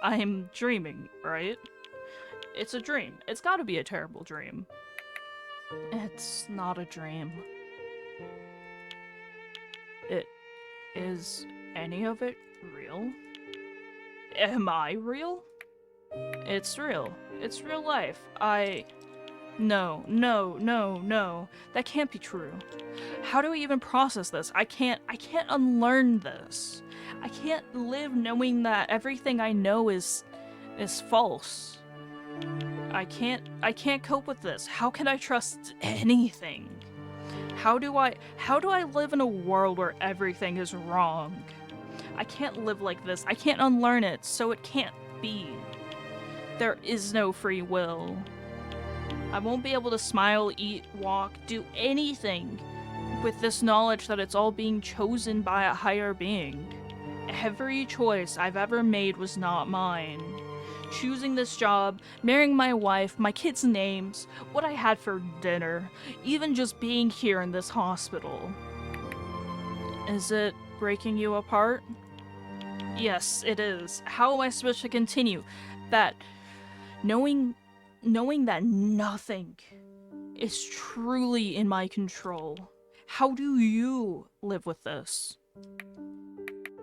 I'm dreaming, right? It's a dream. It's gotta be a terrible dream. It's not a dream. Is any of it real? Am I real? It's real. It's real life. No. That can't be true. How do I even process this? I can't unlearn this. I can't live knowing that everything I know is false. I can't cope with this. How can I trust anything? How do I live in a world where everything is wrong? I can't live like this. I can't unlearn it, so it can't be. There is no free will. I won't be able to smile, eat, walk, do anything with this knowledge that it's all being chosen by a higher being. Every choice I've ever made was not mine. Choosing this job, marrying my wife, my kids' names, what I had for dinner, even just being here in this hospital. Is it breaking you apart? Yes, it is. How am I supposed to continue? That knowing that nothing is truly in my control. How do you live with this?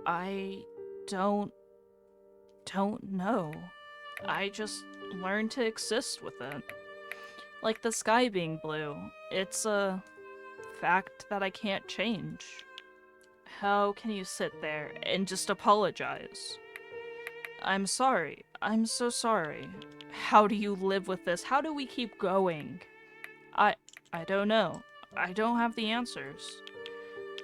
I don't know. I just learned to exist with it. Like the sky being blue. It's a fact that I can't change. How can you sit there and just apologize? I'm sorry. I'm so sorry. How do you live with this? How do we keep going? I don't know. I don't have the answers.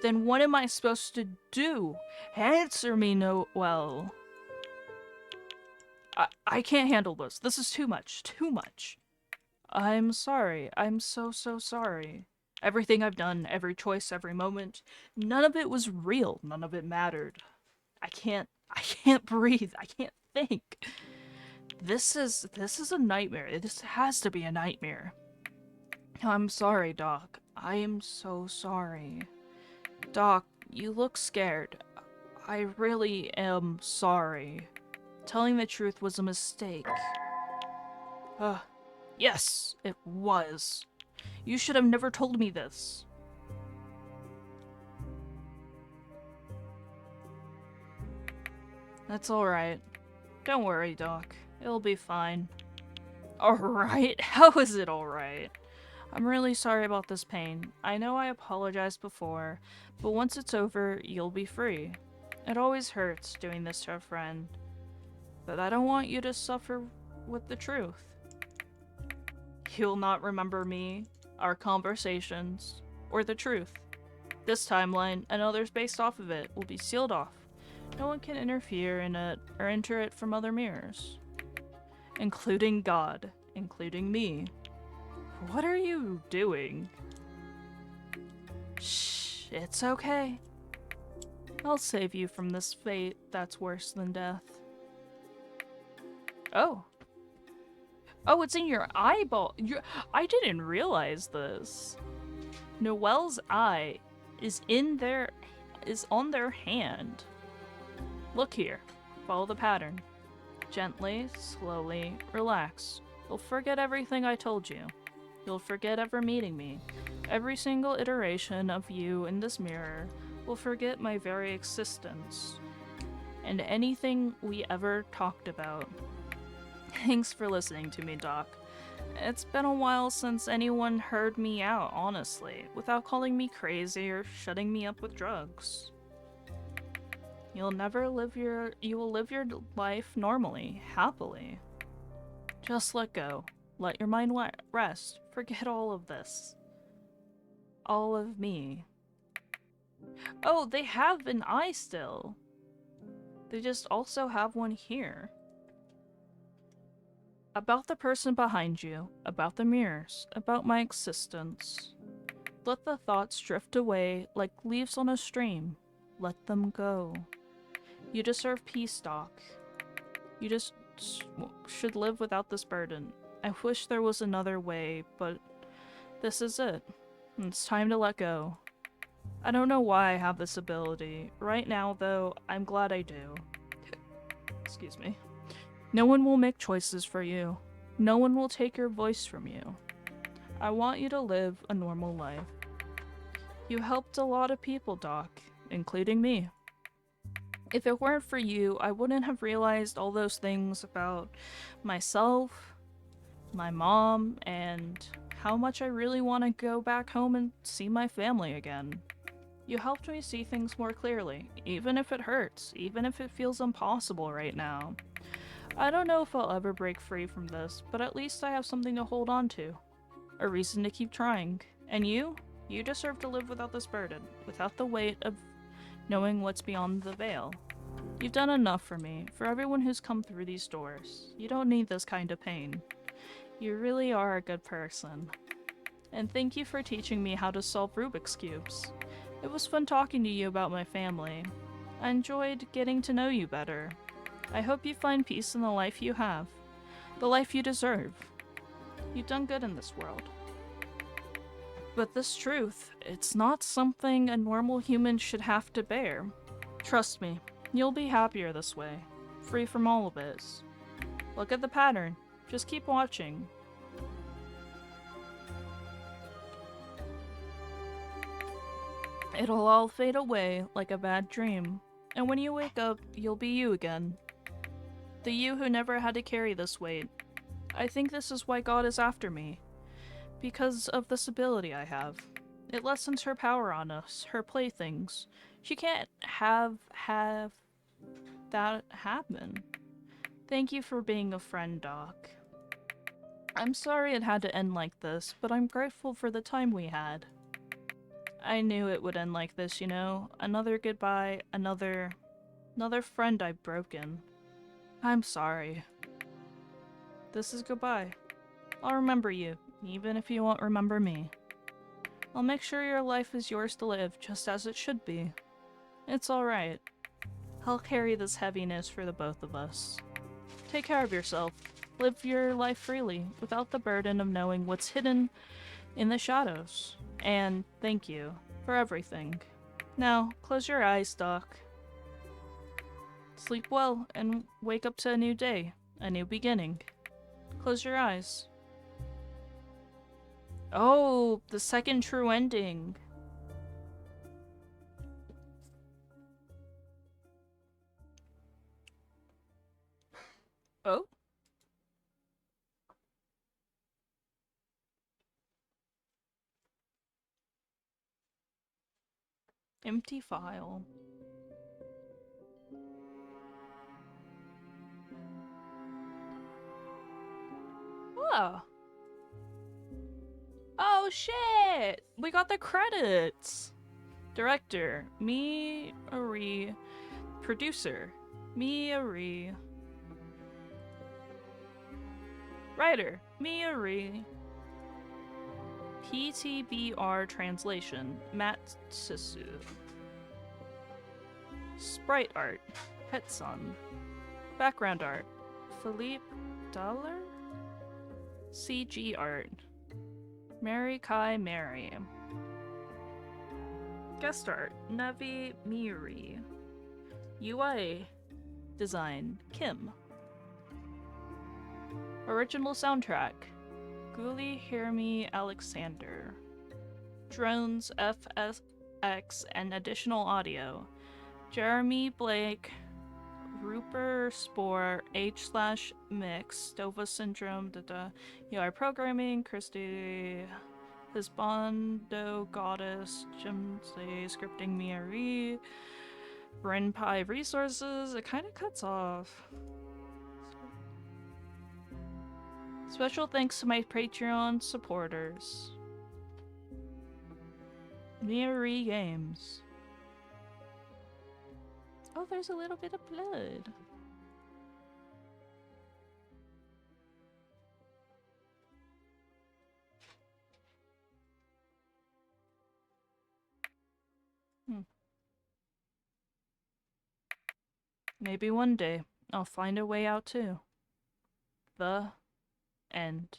Then what am I supposed to do? Answer me, well. I can't handle this. This is too much. Too much. I'm sorry. I'm so sorry. Everything I've done, every choice, every moment, none of it was real. None of it mattered. I can't breathe. I can't think. This is a nightmare. This has to be a nightmare. I'm sorry, Doc. I am so sorry. Doc, you look scared. I really am sorry. Telling the truth was a mistake. Yes, it was. You should have never told me this. That's alright. Don't worry, Doc. It'll be fine. Alright? How is it alright? I'm really sorry about this pain. I know I apologized before, but once it's over, you'll be free. It always hurts doing this to a friend, but I don't want you to suffer with the truth. You'll not remember me, our conversations, or the truth. This timeline, and others based off of it, will be sealed off. No one can interfere in it or enter it from other mirrors. Including God, including me. What are you doing? Shh, it's okay. I'll save you from this fate that's worse than death. Oh. Oh, it's in your eyeball. I didn't realize this. Noelle's eye is on their hand. Look here. Follow the pattern. Gently, slowly, relax. You'll forget everything I told you. You'll forget ever meeting me. Every single iteration of you in this mirror will forget my very existence. And anything we ever talked about. Thanks for listening to me, Doc. It's been a while since anyone heard me out, honestly, without calling me crazy or shutting me up with drugs. You will live your life normally, happily. Just let go. Let your mind rest. Forget all of this. All of me. Oh, they have an eye still. They just also have one here. About the person behind you, about the mirrors, about my existence. Let the thoughts drift away like leaves on a stream. Let them go. You deserve peace, Doc. You just should live without this burden. I wish there was another way, but this is it. It's time to let go. I don't know why I have this ability. Right now, though, I'm glad I do. Excuse me. No one will make choices for you. No one will take your voice from you. I want you to live a normal life. You helped a lot of people, Doc, including me. If it weren't for you, I wouldn't have realized all those things about myself, my mom, and how much I really want to go back home and see my family again. You helped me see things more clearly, even if it hurts, even if it feels impossible right now. I don't know if I'll ever break free from this, but at least I have something to hold on to. A reason to keep trying. And you? You deserve to live without this burden, without the weight of knowing what's beyond the veil. You've done enough for me, for everyone who's come through these doors. You don't need this kind of pain. You really are a good person. And thank you for teaching me how to solve Rubik's Cubes. It was fun talking to you about my family. I enjoyed getting to know you better. I hope you find peace in the life you have. The life you deserve. You've done good in this world. But this truth, it's not something a normal human should have to bear. Trust me, you'll be happier this way. Free from all of it. Look at the pattern. Just keep watching. It'll all fade away like a bad dream. And when you wake up, you'll be you again. The you who never had to carry this weight. I think this is why God is after me. Because of this ability I have. It lessens her power on us, her playthings. She can't have that happen. Thank you for being a friend, Doc. I'm sorry it had to end like this, but I'm grateful for the time we had. I knew it would end like this, you know? Another goodbye, another friend I've broken. I'm sorry. This is goodbye. I'll remember you, even if you won't remember me. I'll make sure your life is yours to live, just as it should be. It's alright. I'll carry this heaviness for the both of us. Take care of yourself. Live your life freely, without the burden of knowing what's hidden in the shadows. And thank you for everything. Now, close your eyes, Doc. Sleep well, and wake up to a new day, a new beginning. Close your eyes. Oh, the second true ending. Oh? Empty file. Oh. Oh shit! We got the credits! Director, Miari. Producer, Miari. Writer, Miari. PTBR translation, Matt Sisu. Sprite art, Hetson. Background art, Philippe Dollar. CG art, Mary Kai Mary. Guest art, Navi Miri. UI design, Kim. Original soundtrack, Guli Hirmi Alexander. Drones, FSX, and additional audio, Jeremy Blake, Rupert Spore, H/Mix, Dova Syndrome, UI Programming, Christy, Hisbando Goddess, Jimsey, Scripting Miari, Brenpai Resources. It kind of cuts off. Special thanks to my Patreon supporters. Miari Games. Oh, there's a little bit of blood. Maybe one day I'll find a way out too. The end.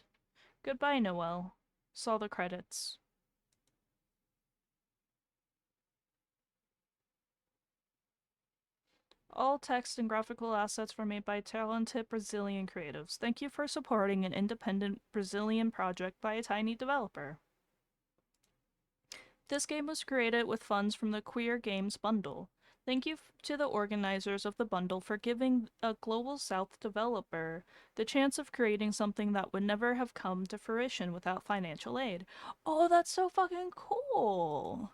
Goodbye, Noelle. Saw the credits. All text and graphical assets were made by talented Brazilian creatives. Thank you for supporting an independent Brazilian project by a tiny developer. This game was created with funds from the Queer Games Bundle. Thank you to the organizers of the bundle for giving a Global South developer the chance of creating something that would never have come to fruition without financial aid. Oh, that's so fucking cool!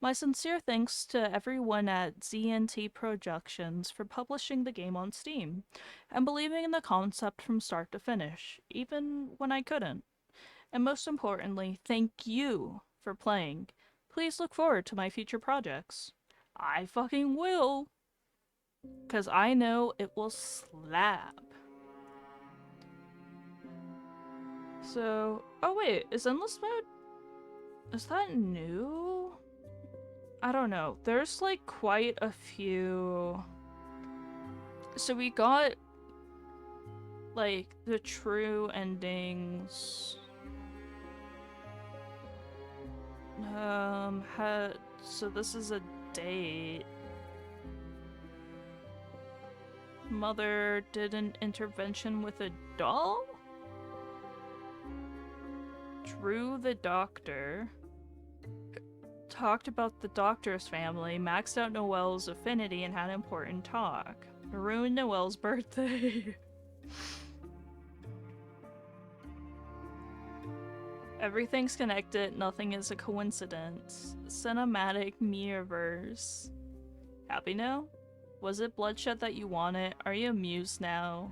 My sincere thanks to everyone at ZNT Productions for publishing the game on Steam and believing in the concept from start to finish, even when I couldn't. And most importantly, thank you for playing. Please look forward to my future projects. I fucking will! 'Cause I know it will slap. So, oh wait, is Endless Mode? Is that new? I don't know. There's like quite a few. So we got like the true endings. So this is a date. Mother did an intervention with a doll? Drew the doctor. Talked about the doctor's family, maxed out Noelle's affinity, and had an important talk. Ruined Noelle's birthday. Everything's connected, nothing is a coincidence. Cinematic Mirrorverse. Happy now? Was it bloodshed that you wanted? Are you amused now?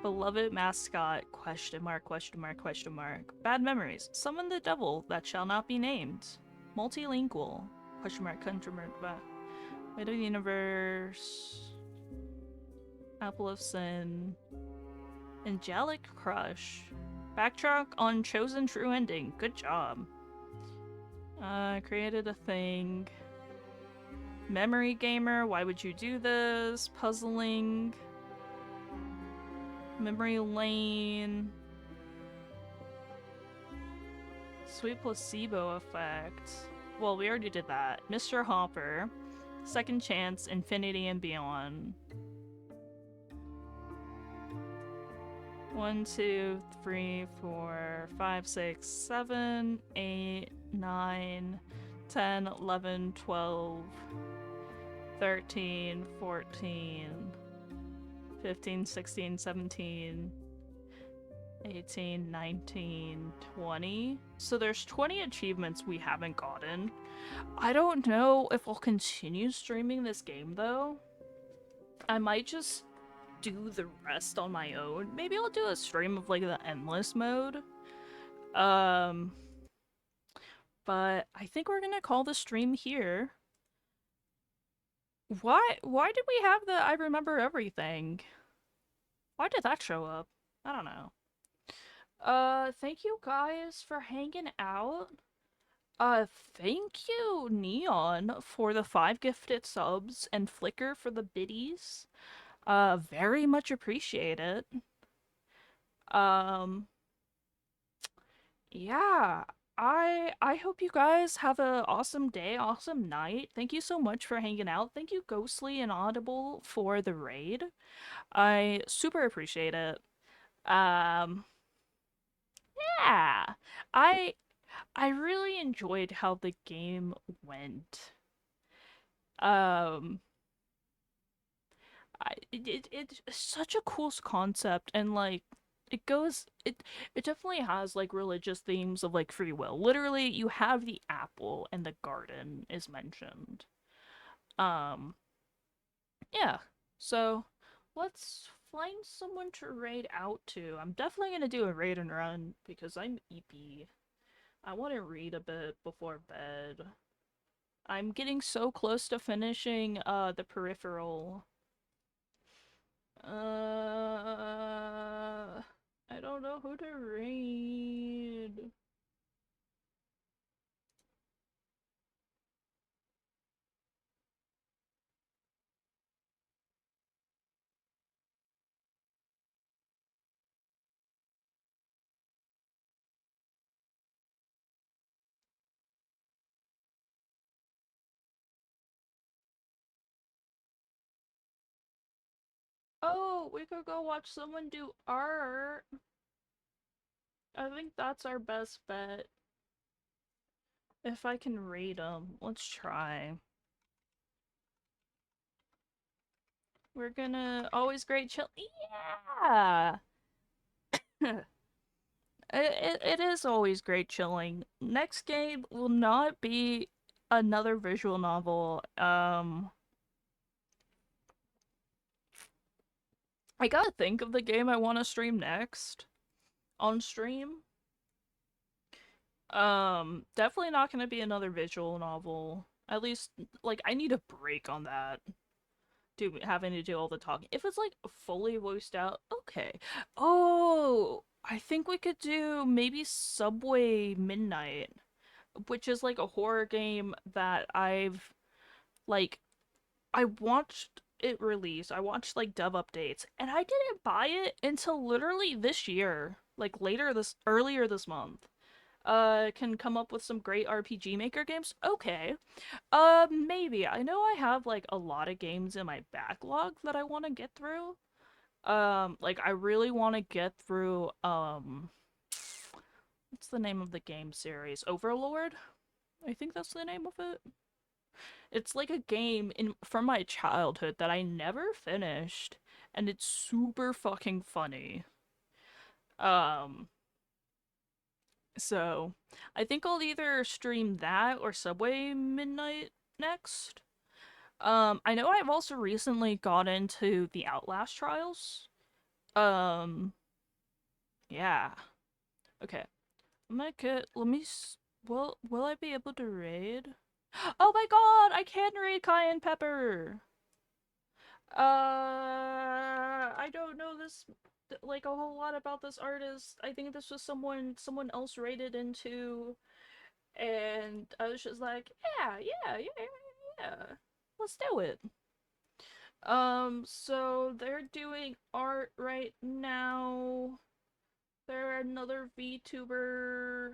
Beloved mascot, question mark, question mark, question mark. Bad memories. Summon the devil that shall not be named. Multilingual, question mark, country mark, Weight of the universe. Apple of sin. Angelic crush. Backtrack on chosen true ending. Good job. Created a thing. Memory gamer, why would you do this? Puzzling. Memory lane. Sweet placebo effect. Well, we already did that. Mr. Hopper. Second chance, infinity and beyond. 1, 2, 3, 4, 5, 6, 7, 8, 9, 10, 11, 12, 13, 14, 15, 16, 17, 18, 19, 20. So there's 20 achievements we haven't gotten. I don't know if I'll continue streaming this game though. I might just do the rest on my own. Maybe I'll do a stream of like the endless mode. Um, but I think we're gonna call the stream here. Why did we have the I remember everything? Why did that show up? I don't know. Thank you guys for hanging out. Thank you, Neon, for the 5 gifted subs and Flicker for the biddies. Very much appreciate it. Um, yeah. I hope you guys have a awesome day, awesome night. Thank you so much for hanging out. Thank you, Ghostly and Audible, for the raid. I super appreciate it. Um, yeah. I I really enjoyed how the game went. Um, it's such a cool concept, and like it definitely has like religious themes of like free will. Literally, you have the apple and the garden is mentioned. Um, yeah. So let's find someone to raid out to. I'm definitely gonna do a raid and run because I'm EP. I want to read a bit before bed. I'm getting so close to finishing the peripheral. I don't know who to raid. Oh, we could go watch someone do art. I think that's our best bet. If I can raid them, let's try. We're gonna always great chill. Yeah, it is always great chilling. Next game will not be another visual novel. I gotta think of the game I want to stream next on stream. Definitely not gonna be another visual novel. At least, like, I need a break on that. Do having to do all the talking. If it's like fully voiced out, okay. Oh, I think we could do maybe Subway Midnight, which is like a horror game that like I watched it release. I watched like dev updates, and I didn't buy it until literally this year, like earlier this month. Can come up with some great RPG Maker games? Okay. Maybe. I know I have like a lot of games in my backlog that I want to get through. Like I really want to get through what's the name of the game series? Overlord? I think that's the name of it. It's like a game in from my childhood that I never finished, and it's super fucking funny. Um, so I think I'll either stream that or Subway Midnight next. I know I've also recently got into the Outlast trials. Um, yeah. Okay. I'm gonna get. Let me. Will I be able to raid? Oh my god! I can raid Cayenne Pepper. I don't know this like a whole lot about this artist. I think this was someone else raided into, and I was just like, yeah. Let's do it. So they're doing art right now. They're another VTuber.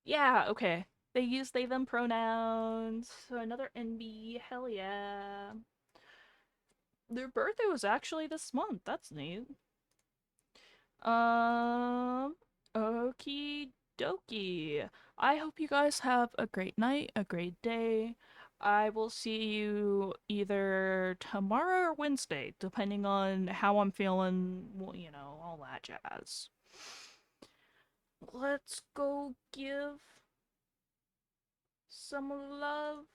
Yeah, okay. They use they them pronouns. So another NB, hell yeah. Their birthday was actually this month. That's neat. Um, okie dokie. I hope you guys have a great night, a great day. I will see you either tomorrow or Wednesday, depending on how I'm feeling, well, all that jazz. Let's go give some love